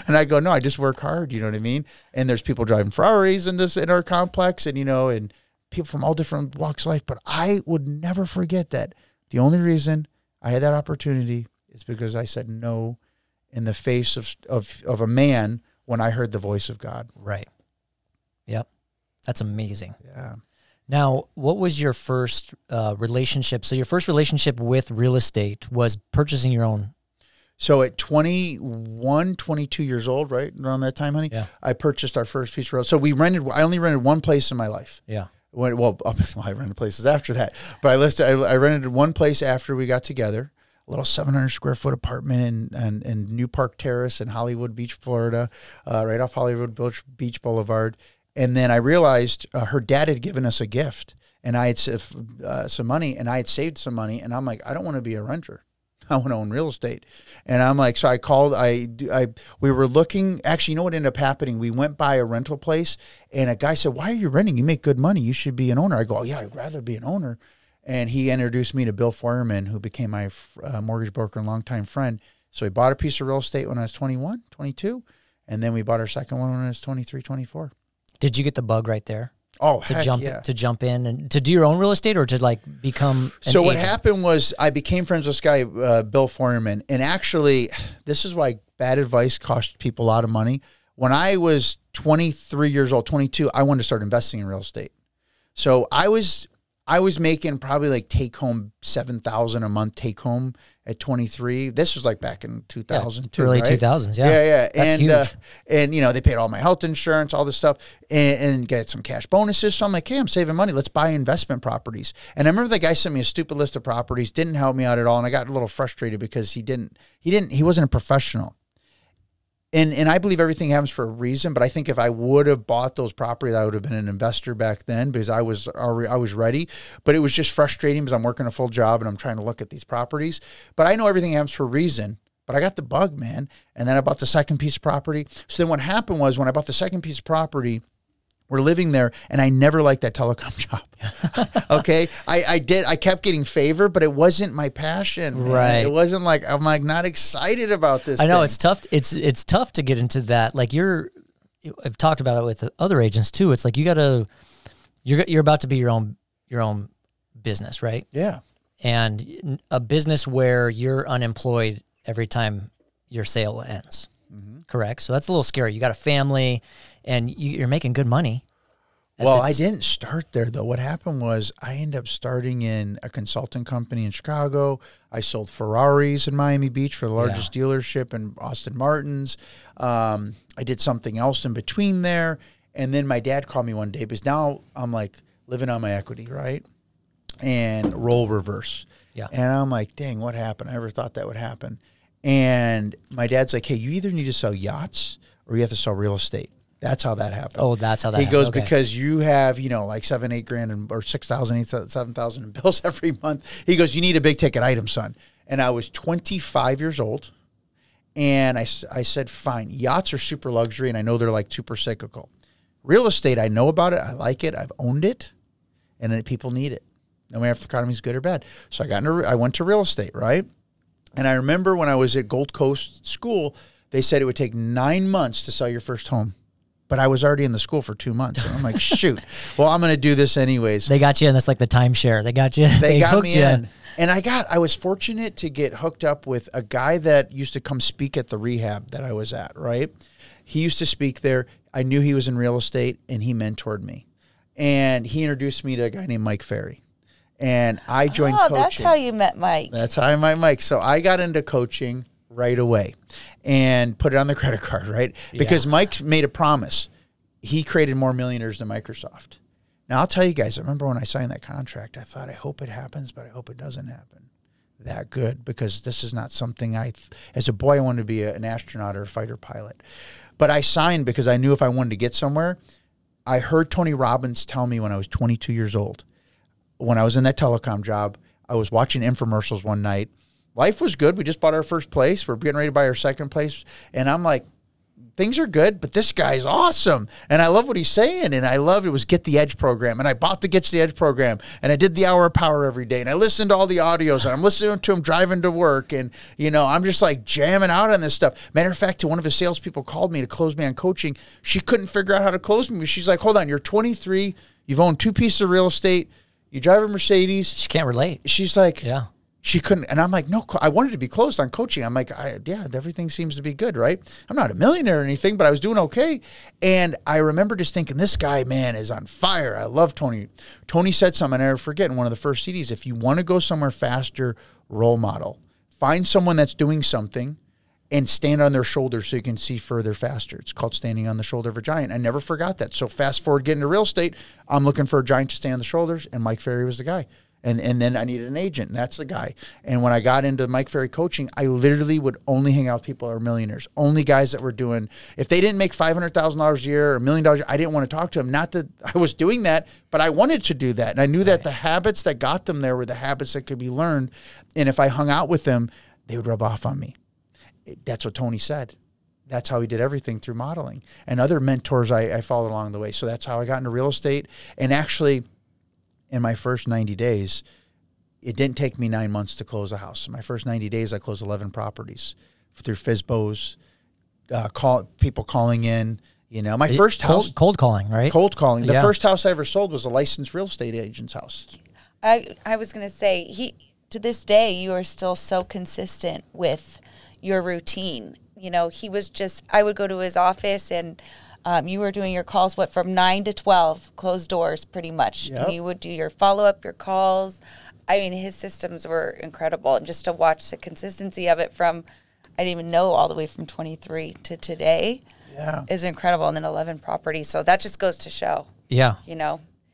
S3: And I go, no, I just work hard. You know what I mean? And there's people driving Ferraris in our complex and, and people from all different walks of life. But I would never forget that the only reason I had that opportunity is because I said no in the face of a man when I heard the voice of God.
S1: Right. Yep. That's amazing.
S3: Yeah.
S1: Now, what was your first relationship? So your first relationship with real estate was purchasing your own.
S3: So at 21, 22 years old, right? Around that time, honey,
S1: yeah.
S3: I purchased our first piece of real estate. So I only rented one place in my life.
S1: Yeah.
S3: I rented places after that. But I rented one place after we got together, a little 700 square foot apartment in New Park Terrace in Hollywood Beach, Florida, right off Hollywood Beach Boulevard. And then I realized her dad had given us a gift, and I had some money, and I had saved some money, and I'm like, I don't want to be a renter. I want to own real estate. And I'm like, so I called, we were looking, actually, you know what ended up happening? We went by a rental place, and a guy said, why are you renting? You make good money. You should be an owner. I go, oh, yeah, I'd rather be an owner. And he introduced me to Bill Feuerman, who became my mortgage broker and longtime friend. So we bought a piece of real estate when I was 21, 22, and then we bought our second one when I was 23, 24.
S1: Did you get the bug right there?
S3: Oh,
S1: to jump in and to do your own real estate, or to like become an
S3: So what
S1: agent?
S3: happened was I became friends with this guy, Bill Feuerman, and actually this is why bad advice costs people a lot of money. When I was 23 years old, 22, I wanted to start investing in real estate. So I was making probably like take home $7,000 a month take home at 23. This was like back in 2002,
S1: early
S3: right?
S1: 2000s. Yeah,
S3: yeah.
S1: That's huge.
S3: And they paid all my health insurance, all this stuff, and get some cash bonuses. So I'm like, hey, I'm saving money. Let's buy investment properties. And I remember the guy sent me a stupid list of properties, didn't help me out at all, and I got a little frustrated because he wasn't a professional. And I believe everything happens for a reason, but I think if I would have bought those properties, I would have been an investor back then because I was ready. But it was just frustrating because I'm working a full job and I'm trying to look at these properties. But I know everything happens for a reason. But I got the bug, man. And then I bought the second piece of property. So then what happened was when I bought the second piece of property, we're living there, and I never liked that telecom job. Okay. I kept getting favor, but it wasn't my passion. Man.
S1: Right.
S3: It wasn't like, I'm like not excited about this.
S1: I know
S3: thing.
S1: it's tough. It's tough to get into that. Like I've talked about it with other agents too. It's like you're about to be your own business, right?
S3: Yeah.
S1: And a business where you're unemployed every time your sale ends. Correct. So that's a little scary. You got a family and you're making good money.
S3: Well, I didn't start there though. What happened was I ended up starting in a consulting company in Chicago. I sold Ferraris in Miami Beach for the largest dealership in Austin Martin's. I did something else in between there. And then my dad called me one day because now I'm like living on my equity, right? And role reverse.
S1: Yeah.
S3: And I'm like, dang, what happened? I never thought that would happen. And my dad's like, hey, you either need to sell yachts or you have to sell real estate. That's how that happened.
S1: Oh, that's how that
S3: He
S1: happened.
S3: goes,
S1: Okay.
S3: because you have, like $7,000, $8,000 or 6,000, 7,000 in bills every month. He goes, you need a big ticket item, son. And I was 25 years old. And I said, fine, yachts are super luxury. And I know they're like super cyclical. Real estate, I know about it. I like it. I've owned it. And then people need it. No matter if the economy is good or bad. So I went to real estate, right? And I remember when I was at Gold Coast School, they said it would take 9 months to sell your first home. But I was already in the school for 2 months. And I'm like, shoot, well, I'm going to do this anyways.
S1: They got you in this, like the timeshare. They got you.
S3: They got
S1: hooked
S3: me
S1: you
S3: in. And I was fortunate to get hooked up with a guy that used to come speak at the rehab that I was at, right? He used to speak there. I knew he was in real estate, and he mentored me. And he introduced me to a guy named Mike Ferry. And I joined coaching.
S2: That's how you met Mike.
S3: That's how I met Mike. So I got into coaching right away and put it on the credit card, right? Because Mike made a promise. He created more millionaires than Microsoft. Now, I'll tell you guys, I remember when I signed that contract, I thought, I hope it happens, but I hope it doesn't happen that good, because this is not something as a boy, I wanted to be an astronaut or a fighter pilot. But I signed because I knew if I wanted to get somewhere. I heard Tony Robbins tell me when I was 22 years old, when I was in that telecom job, I was watching infomercials one night. Life was good. We just bought our first place. We're getting ready to buy our second place. And I'm like, things are good, but this guy's awesome. And I love what he's saying. And I loved it was Get the Edge program. And I bought the Get the Edge program. And I did the Hour of Power every day. And I listened to all the audios. And I'm listening to him driving to work. And, I'm just like jamming out on this stuff. Matter of fact, one of his salespeople called me to close me on coaching. She couldn't figure out how to close me. She's like, hold on, you're 23. You've owned 2 pieces of real estate. You drive a Mercedes.
S1: She can't relate.
S3: She's like,
S1: yeah.
S3: She couldn't. And I'm like, no, I wanted to be closed on coaching. I'm like, yeah, everything seems to be good, right? I'm not a millionaire or anything, but I was doing okay. And I remember just thinking, this guy, man, is on fire. I love Tony. Tony said something, I never forget, in one of the first CDs, if you want to go somewhere faster, role model. Find someone that's doing something and stand on their shoulders so you can see further faster. It's called standing on the shoulder of a giant. I never forgot that. So fast forward, getting into real estate, I'm looking for a giant to stand on the shoulders, and Mike Ferry was the guy. And then I needed an agent, and that's the guy. And when I got into Mike Ferry coaching, I literally would only hang out with people that were millionaires, only guys that were doing, if they didn't make $500,000 a year or $1 million a year, I didn't want to talk to them. Not that I was doing that, but I wanted to do that. And I knew that the habits that got them there were the habits that could be learned. And if I hung out with them, they would rub off on me. That's what Tony said. That's how he did everything through modeling. And other mentors I followed along the way. So that's how I got into real estate. And actually, in my first 90 days, it didn't take me 9 months to close a house. In my first 90 days, I closed 11 properties through FSBOs, people calling in. My first house.
S1: Cold calling, right?
S3: Cold calling. The first house I ever sold was a licensed real estate agent's house.
S2: I was going to say, to this day, you are still so consistent with your routine. He was just, I would go to his office and you were doing your calls, from 9 to 12, closed doors pretty much.
S3: Yep.
S2: And you would do your follow-up, your calls. I mean, his systems were incredible. And just to watch the consistency of it from, I didn't even know, all the way from 23 to today is incredible. And then 11 properties. So that just goes to show.
S1: Yeah.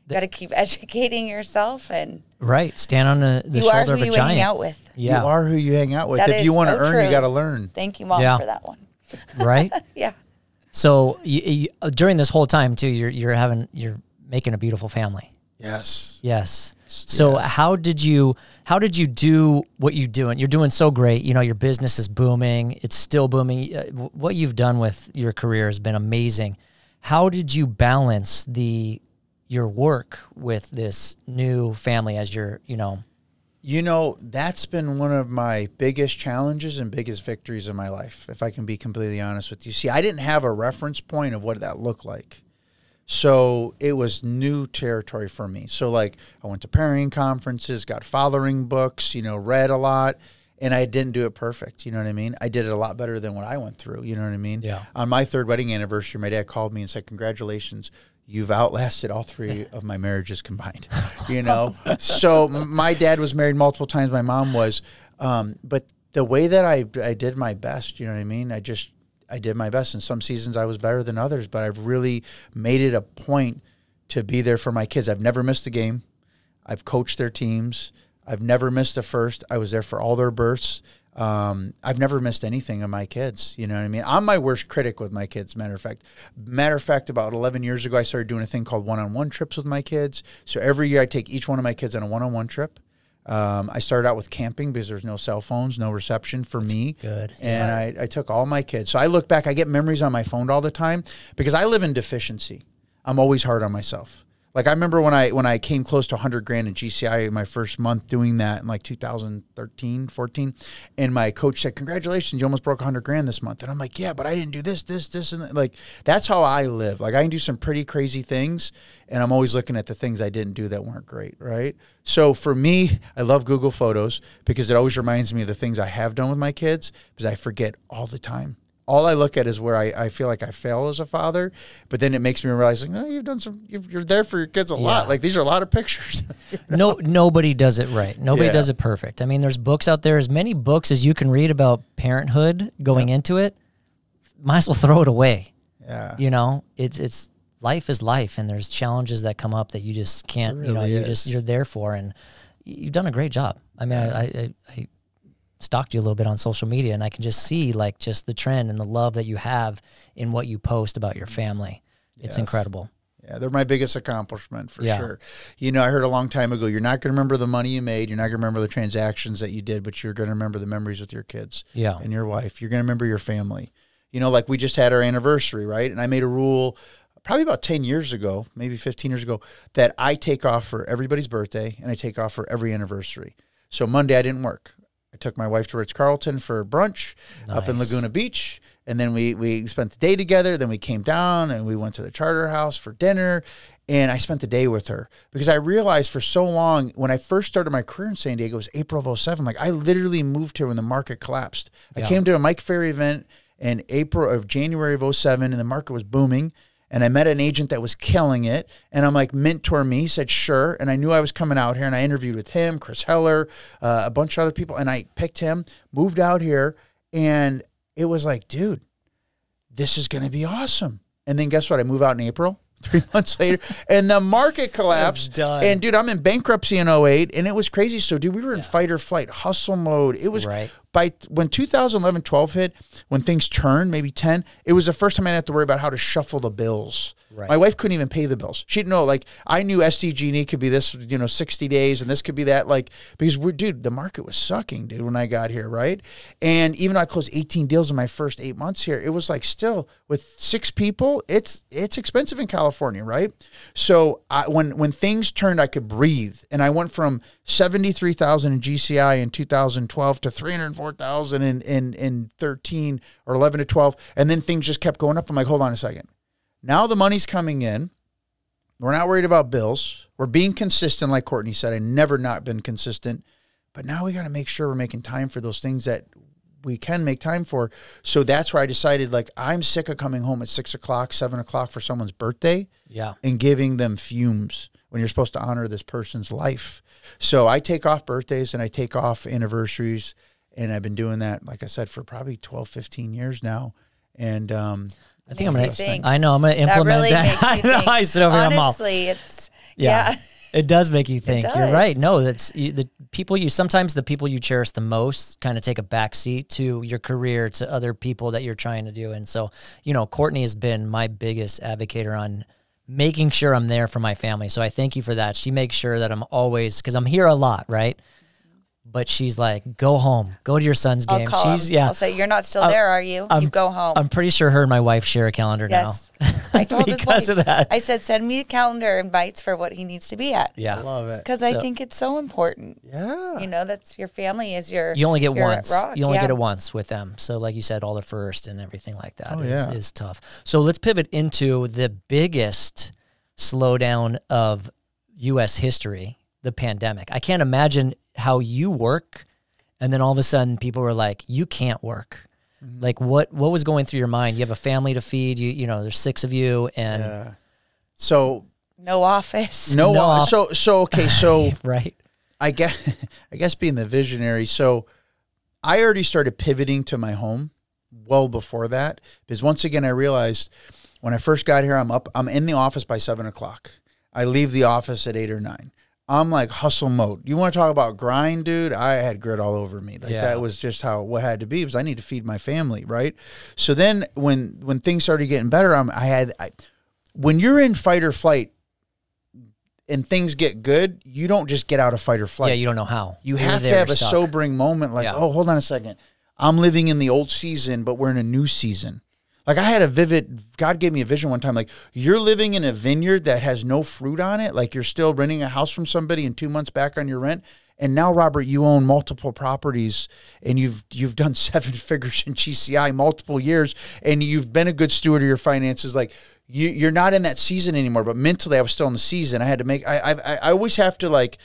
S2: Got to keep educating yourself. And
S1: right. Stand on the shoulder of a giant.
S2: You are who you hang out with.
S1: Yeah.
S3: You are who you hang out with.
S2: That
S3: if you want to earn,
S2: true.
S3: you got to learn.
S2: Thank you, Mom, for that one.
S1: Right?
S2: Yeah.
S1: So during this whole time too, you're making a beautiful family.
S3: Yes.
S1: Yes. So how did you do what you're doing? You're doing so great. You know, your business is booming. It's still booming. What you've done with your career has been amazing. How did you balance your work with this new family as you're, you know?
S3: You know, that's been one of my biggest challenges and biggest victories in my life, if I can be completely honest with you. See, I didn't have a reference point of what that looked like. So it was new territory for me. So like I went to parenting conferences, got fathering books, you know, read a lot, and I didn't do it perfect. You know what I mean? I did it a lot better than what I went through. You know what I mean?
S1: Yeah.
S3: On my 3rd wedding anniversary, my dad called me and said, "Congratulations. You've outlasted all 3 of my marriages combined." You know? So my dad was married multiple times. My mom was. But the way that I did my best, you know what I mean? I did my best. In some seasons I was better than others, but I've really made it a point to be there for my kids. I've never missed a game. I've coached their teams. I've never missed a first. I was there for all their births. I've never missed anything of my kids. You know what I mean? I'm my worst critic with my kids, matter of fact. About 11 years ago, I started doing a thing called one-on-one trips with my kids. So every year I take each one of my kids on a one-on-one trip. I started out with camping because there's no cell phones, no reception for me.
S1: Good.
S3: And I took all my kids. So I look back, I get memories on my phone all the time because I live in deficiency. I'm always hard on myself. Like I remember when I came close to 100 grand in GCI in my first month doing that in like 2013, 14, and my coach said, "Congratulations, you almost broke 100 grand this month." And I'm like, "Yeah, but I didn't do this, and that." Like that's how I live. Like I can do some pretty crazy things, and I'm always looking at the things I didn't do that weren't great, right? So for me, I love Google Photos because it always reminds me of the things I have done with my kids because I forget all the time. All I look at is where I feel like I fail as a father, but then it makes me realize, like, no, you're there for your kids a lot. Like these are a lot of pictures.
S1: Nobody does it right. Nobody does it perfect. I mean, there's books out there, as many books as you can read about parenthood going into it. Might as well throw it away.
S3: Yeah.
S1: You know, it's life is life, and there's challenges that come up that you just can't,
S3: Really
S1: you're there for, and you've done a great job. I mean, I stalked you a little bit on social media, and I can just see like just the trend and the love that you have in what you post about your family. It's incredible.
S3: Yeah, they're my biggest accomplishment for sure. You know, I heard a long time ago, you're not going to remember the money you made, you're not going to remember the transactions that you did, but you're going to remember the memories with your kids and your wife. You're going to remember your family. You know, like we just had our anniversary, right? And I made a rule probably about 10 years ago, maybe 15 years ago, that I take off for everybody's birthday and I take off for every anniversary. So Monday I didn't work. I took my wife to Ritz-Carlton for brunch up in Laguna Beach. And then we spent the day together. Then we came down and we went to the Charter House for dinner. And I spent the day with her because I realized for so long, when I first started my career in San Diego, it was April of 07. Like I literally moved here when the market collapsed. I came to a Mike Ferry event in January of 07, and the market was booming. And I met an agent that was killing it. And I'm like, mentor me. He said, sure. And I knew I was coming out here. And I interviewed with him, Chris Heller, a bunch of other people. And I picked him, moved out here. And it was like, dude, this is going to be awesome. And then guess what? I move out in April, 3 months later. And the market collapsed. And, dude, I'm in bankruptcy in 08. And it was crazy. So, dude, we were in fight or flight, hustle mode. It was by when 2011, 12 hit, when things turned, maybe 10, it was the first time I didn't have to worry about how to shuffle the bills. My wife couldn't even pay the bills. She didn't know, like, I knew SDG&E could be this, 60 days, and this could be that, like, because dude, the market was sucking, dude, when I got here, right? And even though I closed 18 deals in my first 8 months here, it was like still with 6 people, it's expensive in California, right? So when things turned, I could breathe, and I went from 73,000 in GCI in 2012 to 304,000 in 13 or 11 to 12, and then things just kept going up. I'm like, hold on a second. Now the money's coming in. We're not worried about bills. We're being consistent, like Courtney said. I never not been consistent. But now we got to make sure we're making time for those things that we can make time for. So that's where I decided, like, I'm sick of coming home at 6 o'clock, 7 o'clock for someone's birthday and giving them fumes when you're supposed to honor this person's life. So I take off birthdays and I take off anniversaries. And I've been doing that, like I said, for probably 12, 15 years now. And
S1: I think I'm going to, I know, I'm going to implement that. I know, I sit over here, I'm all.
S2: Honestly, it's,
S1: it does make you think.
S2: It does.
S1: You're right. No, that's the people sometimes the people you cherish the most kind of take a backseat to your career, to other people that you're trying to do. And so, Courtney has been my biggest advocator on making sure I'm there for my family. So I thank you for that. She makes sure that I'm always, because I'm here a lot, right? But she's like, go home, go to your son's game.
S2: I'll say, you're not still there, are you? You go home.
S1: I'm pretty sure her and my wife share a calendar now.
S2: I told his wife,
S1: of that.
S2: I said, send me a calendar invites for what he needs to be at.
S1: Yeah.
S3: I love it.
S2: Because I think it's so important.
S3: Yeah.
S2: You know, that's your family is your.
S1: You only get once.
S2: Rock.
S1: You only get it once with them. So like you said, all the first and everything like that is tough. So let's pivot into the biggest slowdown of U.S. history, the pandemic. I can't imagine how you work, and then all of a sudden people were like, you can't work. Mm-hmm. Like what was going through your mind? You have a family to feed, you know, there's 6 of you, and
S3: so
S2: no office.
S3: So
S1: right.
S3: I guess being the visionary, so I already started pivoting to my home well before that, because once again I realized when I first got here, I'm in the office by 7 o'clock. I leave the office at 8 or 9. I'm like hustle mode. You want to talk about grind, dude? I had grit all over me. Like that was just what had to be, because I need to feed my family, right? So then when things started getting better, when you're in fight or flight and things get good, you don't just get out of fight or flight.
S1: Yeah, you don't know how.
S3: You have to have a sobering moment like, oh, hold on a second. I'm living in the old season, but we're in a new season. Like I had God gave me a vision one time, like you're living in a vineyard that has no fruit on it. Like you're still renting a house from somebody and 2 months back on your rent. And now, Robert, you own multiple properties and you've done 7 figures in GCI multiple years, and you've been a good steward of your finances. Like you're not in that season anymore, but mentally I was still in the season. I had to I always have to like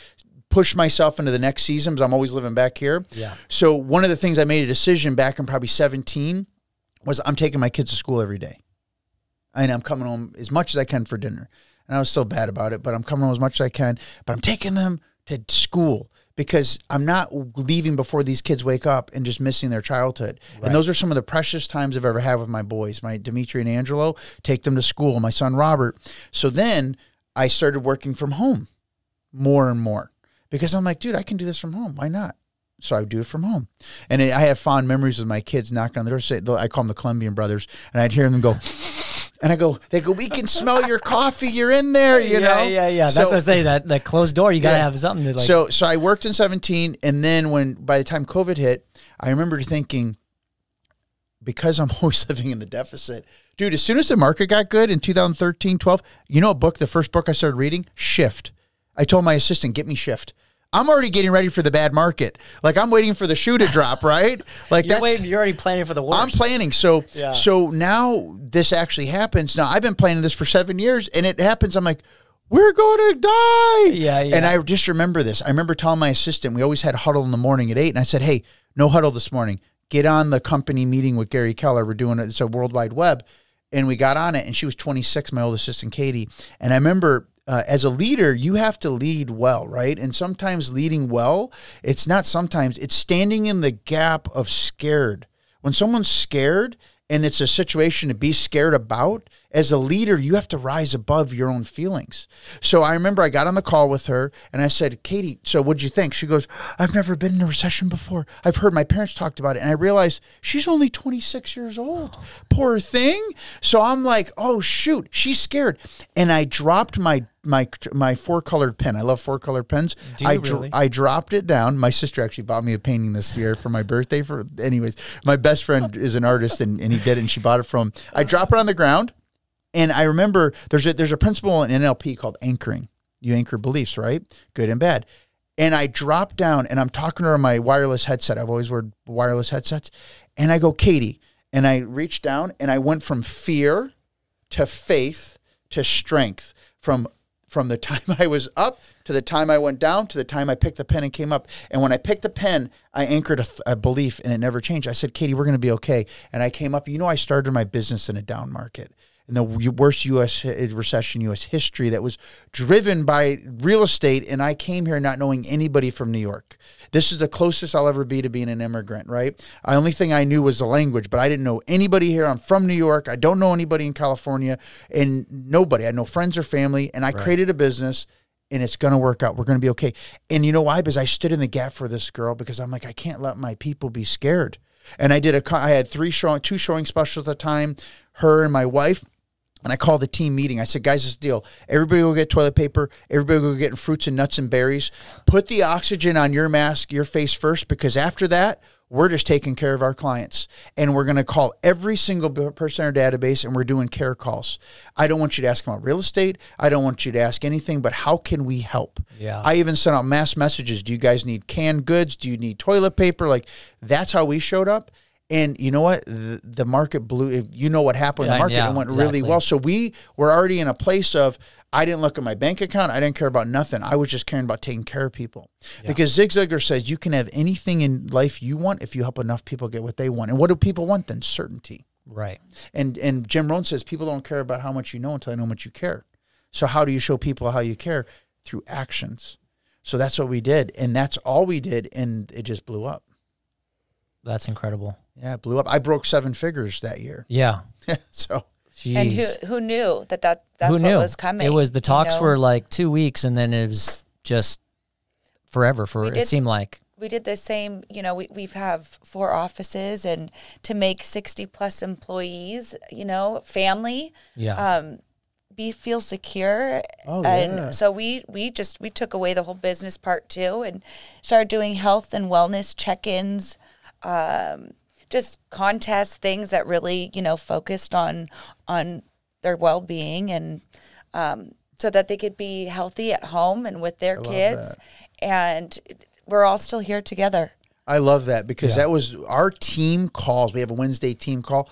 S3: push myself into the next season, because I'm always living back here.
S1: Yeah.
S3: So one of the things I made a decision back in probably 17 was I'm taking my kids to school every day. And I'm coming home as much as I can for dinner. And I was still bad about it, but I'm coming home as much as I can. But I'm taking them to school because I'm not leaving before these kids wake up and just missing their childhood. Right. And those are some of the precious times I've ever had with my boys, my Dimitri and Angelo, take them to school, my son Robert. So then I started working from home more and more, because I'm like, dude, I can do this from home. Why not? So I would do it from home. And I have fond memories of my kids knocking on the door. I call them the Colombian brothers. And I'd hear them go, and they go, we can smell your coffee. You're in there, you know?
S1: Yeah. That's what I say, that closed door, you got to have something to like.
S3: So I worked in 17. And then by the time COVID hit, I remember thinking, because I'm always living in the deficit, dude, as soon as the market got good in 2013, 12, you know the first book I started reading? Shift. I told my assistant, get me Shift. I'm already getting ready for the bad market. Like I'm waiting for the shoe to drop, right? Like
S1: you're already planning for the worst.
S3: I'm planning. So now this actually happens. Now I've been planning this for 7 years, and it happens. I'm like, we're going to die.
S1: Yeah.
S3: And I just remember this. I remember telling my assistant, we always had a huddle in the morning at 8. And I said, hey, no huddle this morning. Get on the company meeting with Gary Keller. We're doing it. It's a World Wide Web. And we got on it, and she was 26, my old assistant, Katie. And I remember, as a leader, you have to lead well, right? And sometimes leading well, it's standing in the gap of scared. When someone's scared and it's a situation to be scared about, as a leader, you have to rise above your own feelings. So I remember I got on the call with her and I said, Katie, so what'd you think? She goes, I've never been in a recession before. I've heard my parents talked about it. And I realized she's only 26 years old. Poor thing. So I'm like, oh, shoot, she's scared. And I dropped my 4-colored pen. I love 4-colored pens.
S1: Do you really?
S3: I dropped it down. My sister actually bought me a painting this year for my birthday. Anyways, my best friend is an artist, and he did it, and she bought it from him. I drop it on the ground. And I remember there's a principle in NLP called anchoring. You anchor beliefs, right? Good and bad. And I dropped down, and I'm talking to her on my wireless headset. I've always worn wireless headsets. And I go, Katie. And I reached down, and I went from fear to faith to strength. From the time I was up to the time I went down to the time I picked the pen and came up. And when I picked the pen, I anchored a belief, and it never changed. I said, Katie, we're going to be okay. And I came up. I started my business in a down market, in the worst U.S. recession, U.S. history, that was driven by real estate. And I came here not knowing anybody from New York. This is the closest I'll ever be to being an immigrant, right? The only thing I knew was the language, but I didn't know anybody here. I'm from New York. I don't know anybody in California, and nobody. I had no friends or family, and I created a business, and it's going to work out. We're going to be okay. And you know why? Because I stood in the gap for this girl, because I'm like, I can't let my people be scared. And I had two showing specials at the time, her and my wife. And I called a team meeting. I said, guys, this is the deal. Everybody go get toilet paper. Everybody go get fruits and nuts and berries. Put the oxygen on your mask, your face first, because after that, we're just taking care of our clients. And we're going to call every single person in our database, and we're doing care calls. I don't want you to ask about real estate. I don't want you to ask anything, but how can we help?
S1: Yeah.
S3: I even sent out mass messages. Do you guys need canned goods? Do you need toilet paper? Like, that's how we showed up. And you know what? The market blew. You know what happened in the market? It went really well. So we were already in a place of, I didn't look at my bank account. I didn't care about nothing. I was just caring about taking care of people. Yeah. Because Zig Ziglar says you can have anything in life you want if you help enough people get what they want. And what do people want then? Certainty.
S1: Right.
S3: And Jim Rohn says people don't care about how much you know until they know how much you care. So how do you show people how you care? Through actions. So that's what we did. And that's all we did. And it just blew up.
S1: That's incredible.
S3: Yeah, it blew up. I broke 7 figures that year.
S1: Yeah.
S3: So.
S2: Jeez. And who knew that's what was coming?
S1: It was, the talks were like 2 weeks, and then it was just forever it seemed like.
S2: We did the same, we have 4 offices, and to make 60 plus employees, family, feel secure. And so we took away the whole business part too, and started doing health and wellness check-ins, just contests, things that really, focused on their well-being, and so that they could be healthy at home and with their kids. And we're all still here together.
S3: I love that, because that was our team calls. We have a Wednesday team call.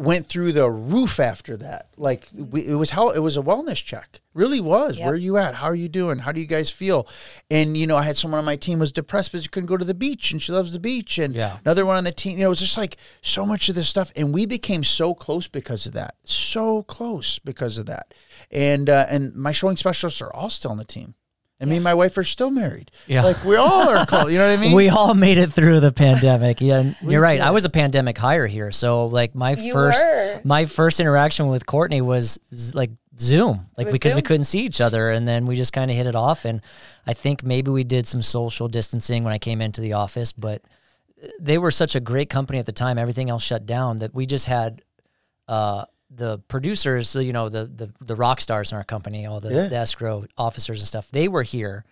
S3: Went through the roof after that. Like, it was a wellness check. Really was. Yep. Where are you at? How are you doing? How do you guys feel? And, I had someone on my team was depressed because she couldn't go to the beach, and she loves the beach. And another one on the team, it was just like so much of this stuff. And we became so close because of that. So close because of that. And my showing specialists are all still on the team. And me and my wife are still married. Yeah. Like, we all are close. You know what I mean?
S1: We all made it through the pandemic. Yeah, you're right. I was a pandemic hire here. So, like, my first interaction with Courtney was like Zoom, because we couldn't see each other. And then we just kind of hit it off. And I think maybe we did some social distancing when I came into the office. But they were such a great company at the time. Everything else shut down, that we just had the producers, the rock stars in our company, all the escrow officers and stuff, they were here,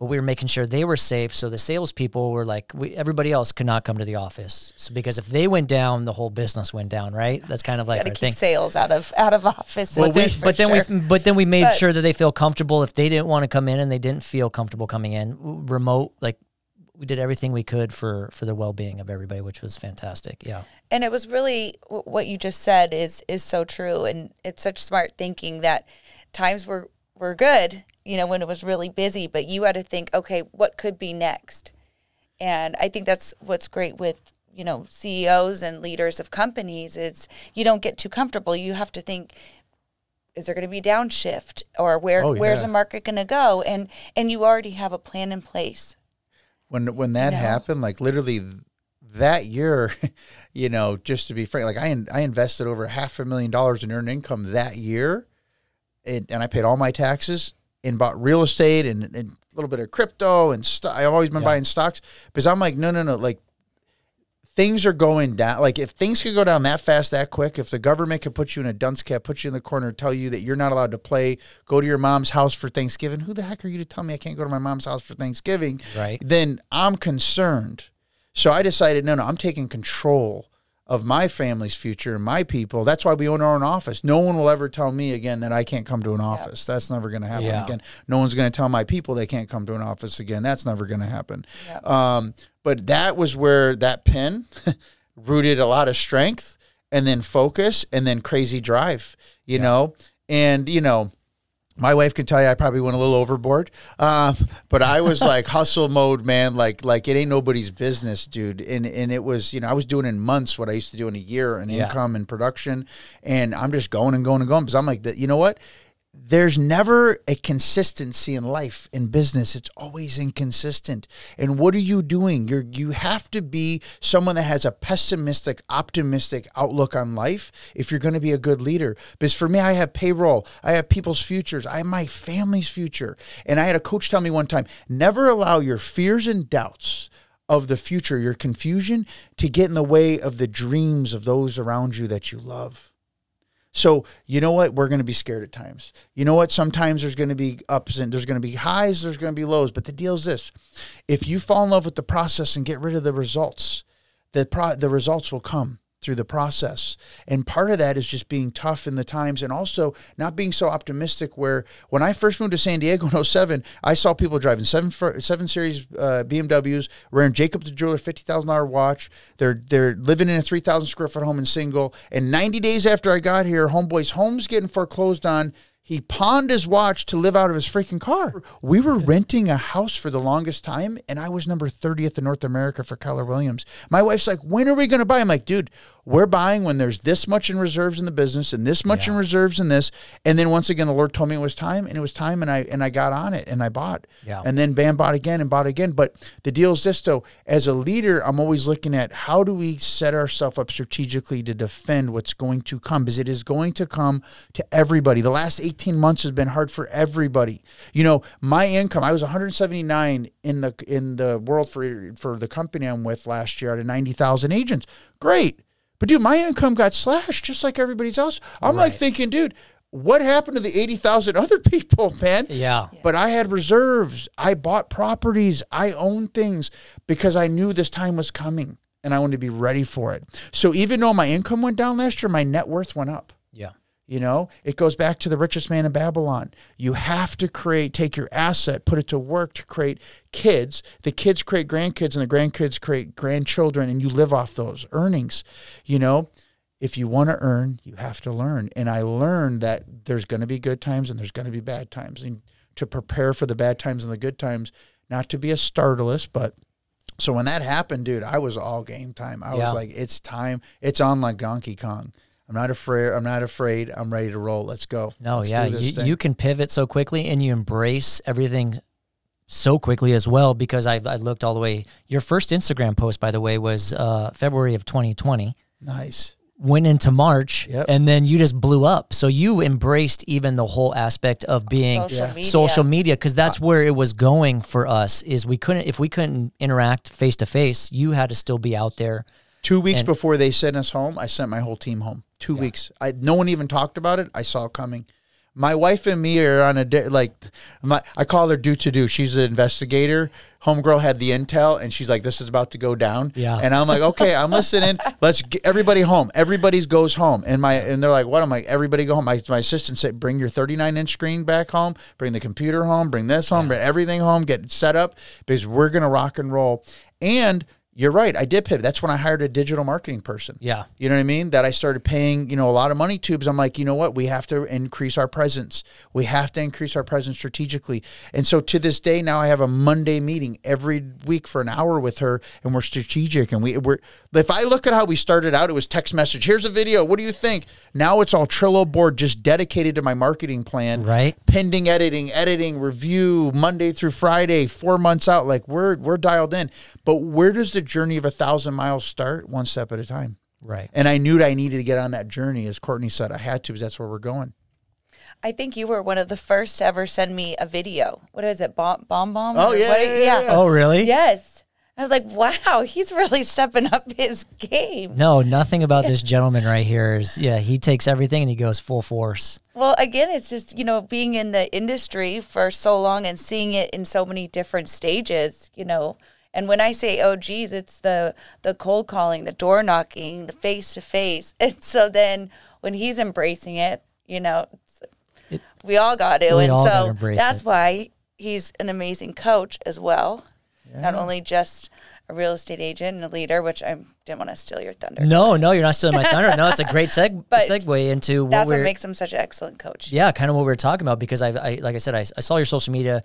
S1: but we were making sure they were safe. So the salespeople were like, everybody else could not come to the office. So, because if they went down, the whole business went down, right? That's kind of like our thing.
S2: Sales out of office.
S1: But then we made sure that they feel comfortable. If they didn't want to come in and they didn't feel comfortable coming in, remote, like, we did everything we could for the well-being of everybody, which was fantastic. Yeah.
S2: And it was really, what you just said is so true. And it's such smart thinking that times were good, when it was really busy, but you had to think, okay, what could be next? And I think that's what's great with, CEOs and leaders of companies is you don't get too comfortable. You have to think, is there going to be downshift, or where's the market going to go? And you already have a plan in place.
S3: When that happened, like, literally that year, just to be frank, like, I invested over $500,000 in earned income that year, and I paid all my taxes and bought real estate and a little bit of crypto and I've always been buying stocks, because I'm like, no, like, things are going down. Like, if things could go down that fast, that quick, if the government could put you in a dunce cap, put you in the corner, tell you that you're not allowed to play, go to your mom's house for Thanksgiving. Who the heck are you to tell me I can't go to my mom's house for Thanksgiving?
S1: Right.
S3: Then I'm concerned. So I decided, no, I'm taking control of my family's future and my people. That's why we own our own office. No one will ever tell me again that I can't come to an office. That's never going to happen again. No one's going to tell my people they can't come to an office again. That's never going to happen. But that was where that pen rooted a lot of strength, and then focus, and then crazy drive, you know. And, my wife can tell you I probably went a little overboard, but I was like hustle mode, man. Like it ain't nobody's business, dude. And it was, I was doing in months what I used to do in a year in income and production, and I'm just going and going and going, because I'm like, you know what? There's never a consistency in life, in business. It's always inconsistent. And what are you doing? You have to be someone that has a pessimistic, optimistic outlook on life if you're going to be a good leader. Because for me, I have payroll. I have people's futures. I have my family's future. And I had a coach tell me one time, never allow your fears and doubts of the future, your confusion, to get in the way of the dreams of those around you that you love. So you know what? We're going to be scared at times. You know what? Sometimes there's going to be ups and there's going to be highs, there's going to be lows. But the deal is this. If you fall in love with the process and get rid of the results, the results will come through the process. And part of that is just being tough in the times and also not being so optimistic where when I first moved to San Diego in 2007, I saw people driving 7 Series BMWs, wearing Jacob the Jeweler $50,000 watch. They're living in a 3,000 square foot home in Single. And 90 days after I got here, homeboy's home's getting foreclosed on. He pawned his watch to live out of his freaking car. We were renting a house for the longest time, and I was number 30th in North America for Keller Williams. My wife's like, when are we going to buy? I'm like, dude, we're buying when there's this much in reserves in the business and this much in reserves in this. And then once again, the Lord told me it was time, and it was time, and I got on it, and I bought. Yeah. And then bam, bought again and bought again. But the deal is this, though. As a leader, I'm always looking at how do we set ourselves up strategically to defend what's going to come, because it is going to come to everybody. The last 18 months has been hard for everybody. You know, my income, I was 179 in the world for the company I'm with last year out of 90,000 agents. Great. But dude, my income got slashed just like everybody's else. I'm like thinking, dude, what happened to the 80,000 other people, man? Yeah. But I had reserves. I bought properties. I owned things because I knew this time was coming and I wanted to be ready for it. So even though my income went down last year, my net worth went up. Yeah. You know, it goes back to the richest man in Babylon. You have to take your asset, put it to work to create kids. The kids create grandkids and the grandkids create grandchildren, and you live off those earnings. You know, if you want to earn, you have to learn. And I learned that there's going to be good times and there's going to be bad times. And to prepare for the bad times and the good times, not to be a startlist, but so when that happened, dude, I was all game time. I was like, it's time. It's on like Donkey Kong. I'm not afraid. I'm ready to roll. Let's go. No, Let's
S1: you can pivot so quickly and you embrace everything so quickly as well, because I looked all the way. Your first Instagram post, by the way, was February of 2020.
S3: Nice.
S1: Went into March, and then you just blew up. So you embraced even the whole aspect of being social media, because that's where it was going for us. Is if we couldn't interact face to face, you had to still be out there.
S3: 2 weeks before they sent us home, I sent my whole team home. 2 weeks. No one even talked about it. I saw it coming. My wife and me are on I call her do to do. She's the investigator. Homegirl had the intel, and she's like, this is about to go down. Yeah. And I'm like, okay, I'm listening. Let's get everybody home. Everybody goes home. And they're like, what? I'm like, everybody go home. My assistant said, bring your 39-inch screen back home. Bring the computer home. Bring this home. Bring everything home. Get it set up, because we're going to rock and roll. And you're right. I did pivot. That's when I hired a digital marketing person. Yeah. You know what I mean? That I started paying, a lot of money to, because I'm like, you know what? We have to increase our presence. We have to increase our presence strategically. And so to this day, now I have a Monday meeting every week for an hour with her, and we're strategic. And we're, if I look at how we started out, it was text message. Here's a video. What do you think? Now it's all Trello board, just dedicated to my marketing plan. Right. Pending editing, review, Monday through Friday, 4 months out. Like we're dialed in. But where does the journey of 1,000 miles start? One step at a time. Right. And I knew that I needed to get on that journey. As Courtney said, I had to, because that's where we're going.
S2: I think you were one of the first to ever send me a video. What is it? Bomb?
S3: Oh, yeah.
S1: Oh, really?
S2: Yes. I was like, wow, he's really stepping up his game.
S1: No, nothing about this gentleman right here is, he takes everything and he goes full force.
S2: Well, again, it's just, being in the industry for so long and seeing it in so many different stages, And when I say, oh, geez, it's the cold calling, the door knocking, the face-to-face. And so then when he's embracing it, we all got to. And so that's why he's an amazing coach as well. Yeah. Not only just a real estate agent and a leader, which I didn't want to steal your thunder.
S1: No, you're not stealing my thunder. No, it's a great segue into
S2: what that's what makes him such an excellent coach.
S1: Yeah, kind of what we were talking about, because I like I said, I saw your social media.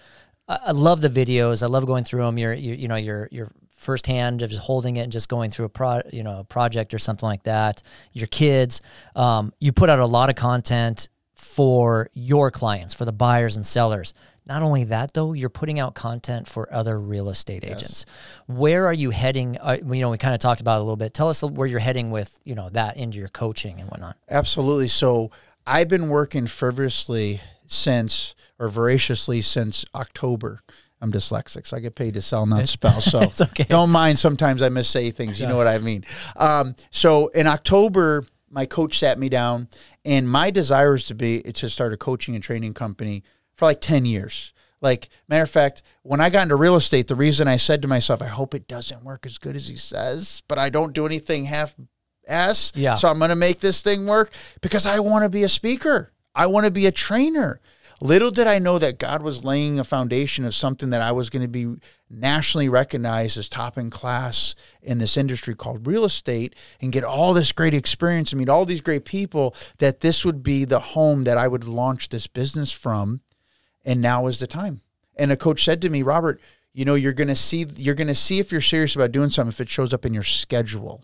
S1: I love the videos. I love going through them. Your firsthand of just holding it and just going through a project or something like that. Your kids, you put out a lot of content for your clients, for the buyers and sellers. Not only that, though, you're putting out content for other real estate agents. Where are you heading? We kind of talked about it a little bit. Tell us where you're heading with, that into your coaching and whatnot.
S3: Absolutely. So I've been working voraciously since October. I'm dyslexic, so I get paid to sell, not spell. So
S1: it's okay.
S3: Don't mind. Sometimes I missay things. You know what I mean? So in October, my coach sat me down, and my desire is to start a coaching and training company for like 10 years. Like, matter of fact, when I got into real estate, the reason I said to myself, I hope it doesn't work as good as he says, but I don't do anything half-ass.
S1: Yeah.
S3: So I'm going to make this thing work because I want to be a speaker. I want to be a trainer. Little did I know that God was laying a foundation of something that I was going to be nationally recognized as top in class in this industry called real estate, and get all this great experience and meet all these great people, that this would be the home that I would launch this business from. And now is the time. And a coach said to me, Robert, you know, you're going to see if you're serious about doing something if it shows up in your schedule.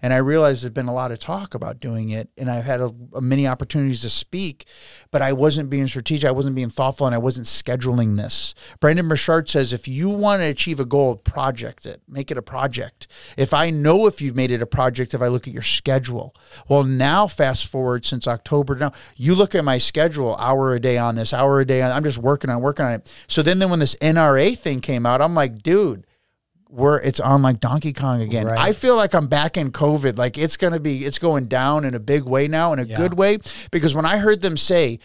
S3: And I realized there's been a lot of talk about doing it, and I've had many opportunities to speak, but I wasn't being strategic, I wasn't being thoughtful, and I wasn't scheduling this. Brandon Burchard says, if you want to achieve a goal, project it. Make it a project. If I know if you've made it a project, if I look at your schedule. Well, now fast forward since October, now you look at my schedule, hour a day on this, hour a day on, I'm just working on it. So then when this NRA thing came out, I'm like, dude, it's on like Donkey Kong again.
S1: Right.
S3: I feel like I'm back in COVID. Like it's going down in a big way now, in a good way. Because when I heard them say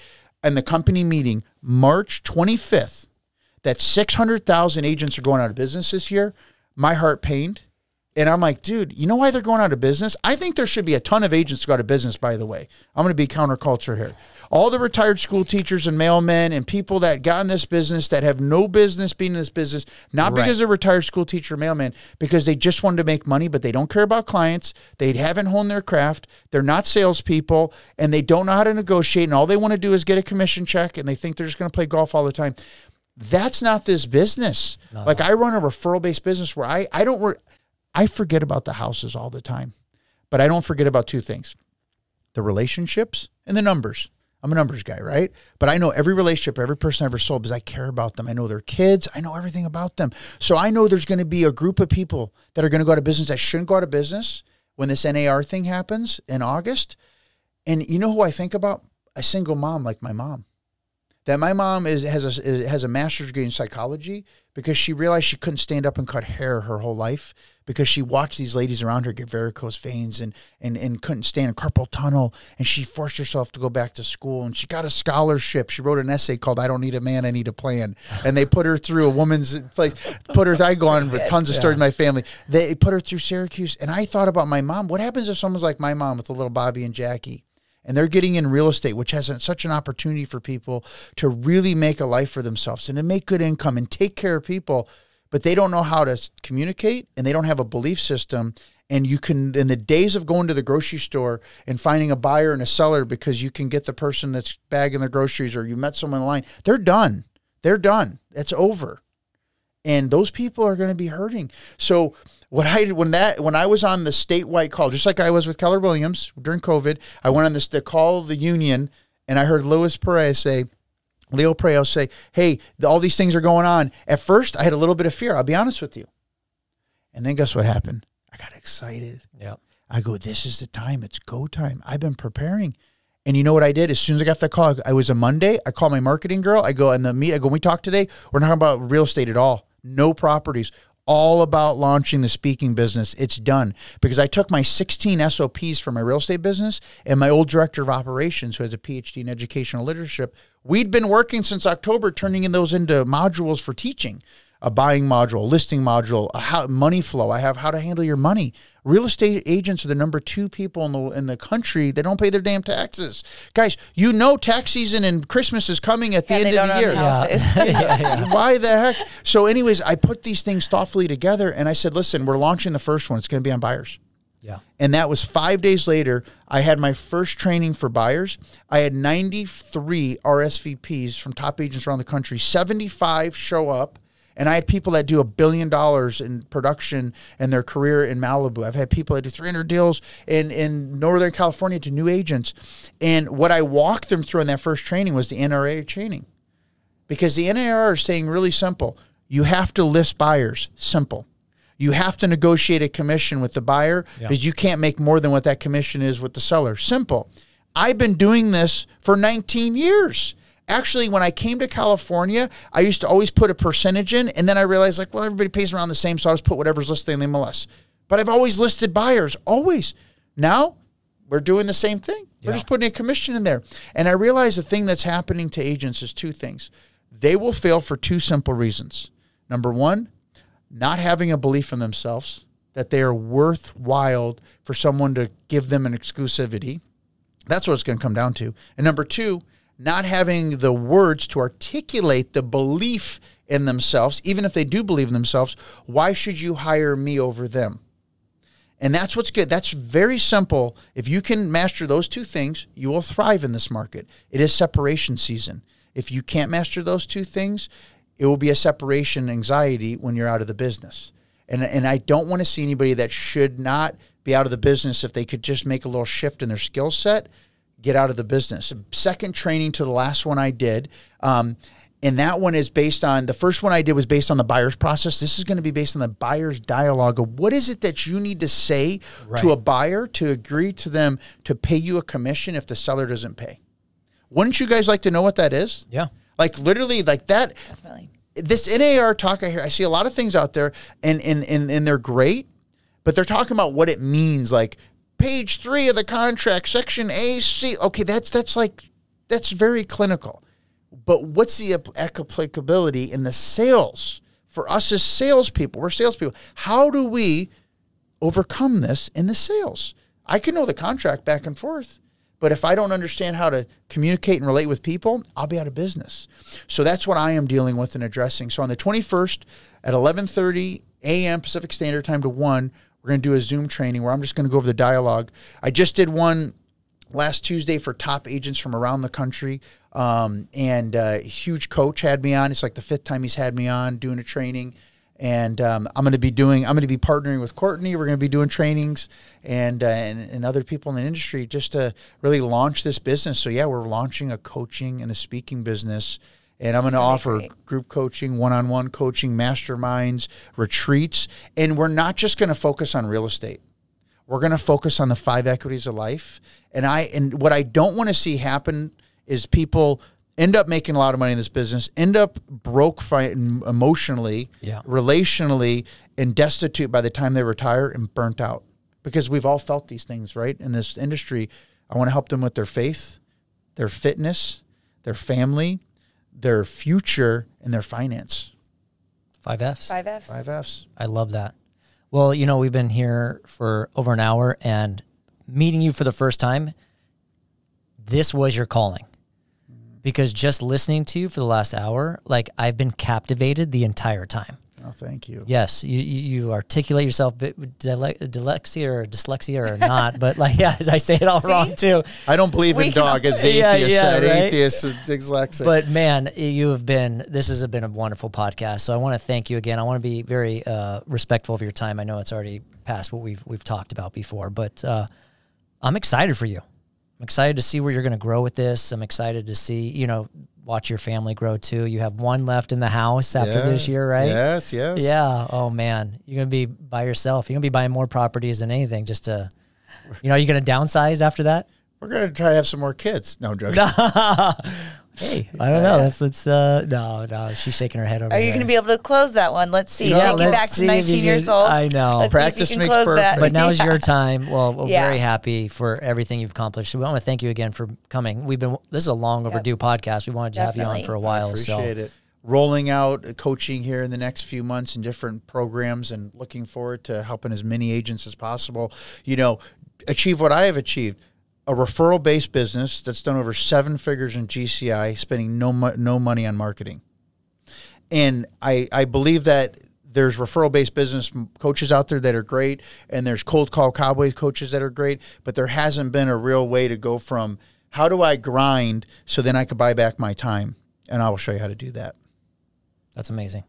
S3: in the company meeting, March 25th, that 600,000 agents are going out of business this year, my heart pained. And I'm like, dude, you know why they're going out of business? I think there should be a ton of agents go out of business, by the way. I'm going to be counterculture here. All the retired school teachers and mailmen and people that got in this business that have no business being in this business, not because they're retired school teacher or mailman, because they just wanted to make money, but they don't care about clients. They haven't honed their craft. They're not salespeople, and they don't know how to negotiate, and all they want to do is get a commission check, and they think they're just going to play golf all the time. That's not this business. No. Like, I run a referral-based business where I forget about the houses all the time, but I don't forget about two things: the relationships and the numbers. I'm a numbers guy, right? But I know every relationship, every person I ever sold, because I care about them. I know their kids. I know everything about them. So I know there's going to be a group of people that are going to go out of business that shouldn't go out of business when this NAR thing happens in August. And you know who I think about? A single mom like my mom. That my mom has a master's degree in psychology because she realized she couldn't stand up and cut hair her whole life, because she watched these ladies around her get varicose veins and couldn't stand a carpal tunnel, and she forced herself to go back to school, and she got a scholarship. She wrote an essay called "I Don't Need a Man, I Need a Plan," and they put her through a woman's place. I go on with tons of stories in my family. They put her through Syracuse, and I thought about my mom. What happens if someone's like my mom with a little Bobby and Jackie? And they're getting in real estate, which has such an opportunity for people to really make a life for themselves and to make good income and take care of people, but they don't know how to communicate, and they don't have a belief system. And you can, in the days of going to the grocery store and finding a buyer and a seller because you can get the person that's bagging their groceries, or you met someone in line, they're done. They're done. It's over. And those people are going to be hurting. So when I was on the statewide call, just like I was with Keller Williams during COVID, I went on the call of the union, and I heard Leo Perez say, hey, all these things are going on. At first, I had a little bit of fear. I'll be honest with you. And then guess what happened? I got excited.
S1: Yeah.
S3: I go, this is the time. It's go time. I've been preparing. And you know what I did? As soon as I got that call, I was a Monday. I called my marketing girl. I go, when we talk today, we're not talking about real estate at all. No properties. All about launching the speaking business. It's done. Because I took my 16 SOPs for my real estate business, and my old director of operations, who has a PhD in educational leadership, we'd been working since October, turning those into modules for teaching. A buying module, listing module, money flow. I have how to handle your money. Real estate agents are the number 2 people in the country that don't pay their damn taxes. Guys, you know tax season and Christmas is coming at the end of the year. Why the heck? So anyways, I put these things thoughtfully together, and I said, listen, we're launching the first one. It's going to be on buyers.
S1: Yeah.
S3: And that was 5 days later. I had my first training for buyers. I had 93 RSVPs from top agents around the country. 75 show up. And I had people that do $1 billion in production in their career in Malibu. I've had people that do 300 deals in Northern California to new agents. And what I walked them through in that first training was the NRA training. Because the NAR is saying really simple. You have to list buyers. Simple. You have to negotiate a commission with the buyer because you can't make more than what that commission is with the seller. Simple. I've been doing this for 19 years. Actually, when I came to California, I used to always put a percentage in, and then I realized, like, well, everybody pays around the same, so I'll just put whatever's listed in the MLS. But I've always listed buyers, always. Now, we're doing the same thing. We're just putting a commission in there. And I realize the thing that's happening to agents is two things. They will fail for two simple reasons. Number one, not having a belief in themselves, that they are worthwhile for someone to give them an exclusivity. That's what it's going to come down to. And number two, not having the words to articulate the belief in themselves. Even if they do believe in themselves, why should you hire me over them? And that's what's good. That's very simple. If you can master those two things, you will thrive in this market. It is separation season. If you can't master those two things, it will be a separation anxiety when you're out of the business. And I don't want to see anybody that should not be out of the business if they could just make a little shift in their skill set, get out of the business. Second training to the last one I did, and that one is based on, the first one I did was based on the buyer's process. This is going to be based on the buyer's dialogue of what is it that you need to say to a buyer to agree to them to pay you a commission if the seller doesn't pay. Wouldn't you guys like to know what that is?
S1: Yeah.
S3: Like literally like that.
S2: Definitely.
S3: This NAR talk I hear, I see a lot of things out there and they're great, but they're talking about what it means. Like page 3 of the contract, section A, C. Okay, that's very clinical. But what's the applicability in the sales? For us as salespeople, we're salespeople. How do we overcome this in the sales? I can know the contract back and forth, but if I don't understand how to communicate and relate with people, I'll be out of business. So that's what I am dealing with and addressing. So on the 21st at 11:30 a.m. Pacific Standard Time to 1, we're going to do a Zoom training where I'm just going to go over the dialogue. I just did one last Tuesday for top agents from around the country. And a huge coach had me on. It's like the 5th time he's had me on doing a training. And I'm going to be partnering with Courtney. We're going to be doing trainings and other people in the industry just to really launch this business. So yeah, we're launching a coaching and a speaking business. And I'm going to offer group coaching, one-on-one coaching, masterminds, retreats. And we're not just going to focus on real estate. We're going to focus on the 5 equities of life. And what I don't want to see happen is people end up making a lot of money in this business, end up broke emotionally, relationally, and destitute by the time they retire and burnt out. Because we've all felt these things, right? In this industry, I want to help them with their faith, their fitness, their family, their future, and their finance.
S1: 5 Fs.
S2: 5 Fs.
S3: 5 Fs.
S1: I love that. Well, we've been here for over an hour, and meeting you for the first time, this was your calling. Because just listening to you for the last hour, like I've been captivated the entire time.
S3: Oh, thank you.
S1: Yes, you articulate yourself, dyslexia or not, but like, yeah, I say it all wrong too.
S3: I don't believe in dog. It's atheist, atheist, dyslexic.
S1: But man, this has been a wonderful podcast. So I want to thank you again. I want to be very respectful of your time. I know it's already past what we've talked about before, but I'm excited for you. I'm excited to see where you're going to grow with this. I'm excited to see, watch your family grow too. You have one left in the house after this year, right?
S3: Yes.
S1: Yeah. Oh man, you're going to be by yourself. You're going to be buying more properties than anything just to, are you going to downsize after that?
S3: We're going to try to have some more kids. No, I'm joking.
S1: Hey, I don't know. No, she's shaking her head over
S2: Are you going to be able to close that one? Let's see. Take you back to 19 years old.
S1: I know.
S2: Let's
S3: Practice makes perfect.
S2: That.
S1: But now's your time. Well, we're very happy for everything you've accomplished. We want to thank you again for coming. This is a long overdue podcast. We wanted to have you on for a while.
S3: I appreciate it. Rolling out coaching here in the next few months in different programs and looking forward to helping as many agents as possible, achieve what I have achieved. A referral-based business that's done over 7 figures in GCI, spending no money on marketing. And I believe that there's referral-based business coaches out there that are great, and there's cold call cowboy coaches that are great, but there hasn't been a real way to go from how do I grind so then I could buy back my time, and I will show you how to do that.
S1: That's amazing.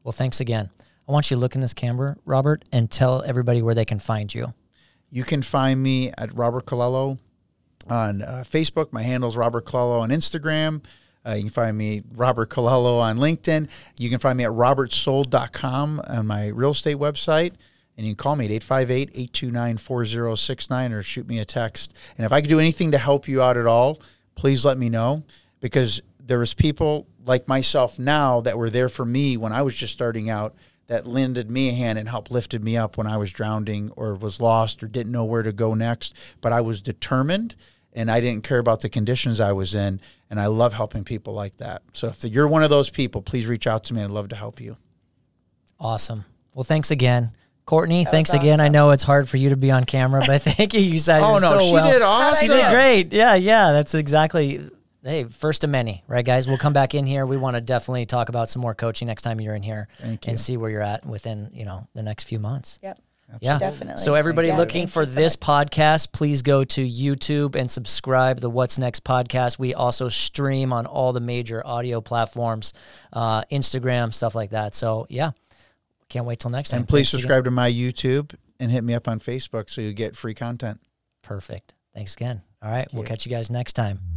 S1: Well, thanks again. I want you to look in this camera, Robert, and tell everybody where they can find you.
S3: You can find me at Robert Colello on Facebook. My handle is Robert Colello on Instagram. You can find me Robert Colello on LinkedIn. You can find me at robertsold.com on my real estate website. And you can call me at 858-829-4069 or shoot me a text. And if I could do anything to help you out at all, please let me know, because there was people like myself now that were there for me when I was just starting out that lended me a hand and helped lifted me up when I was drowning or was lost or didn't know where to go next. But I was determined, and I didn't care about the conditions I was in. And I love helping people like that. So if you're one of those people, please reach out to me. I'd love to help you.
S1: Awesome. Well, thanks again. Courtney,
S2: That
S1: thanks
S2: was
S1: again. I
S2: awesome.
S1: know it's hard for you to be on camera, but thank you. You said
S3: Oh, no,
S1: so
S3: she
S1: well.
S3: did awesome.
S1: She did great. Yeah. That's exactly, hey, first of many, right, guys? We'll come back in here. We want to definitely talk about some more coaching next time you're in here.
S3: Thank you.
S1: And see where you're at within, the next few months.
S2: Yep.
S1: Yeah,
S2: Definitely.
S1: So everybody
S2: Yeah,
S1: looking
S2: thank
S1: for
S2: you so
S1: this
S2: much.
S1: podcast, please go to YouTube and subscribe to the What's Next podcast. We also stream on all the major audio platforms, Instagram, stuff like that. So yeah, can't wait till next time.
S3: And please
S1: Thanks again.
S3: subscribe to my YouTube and hit me up on Facebook so you get free content.
S1: Perfect. Thanks again. All right, we'll catch you guys next time.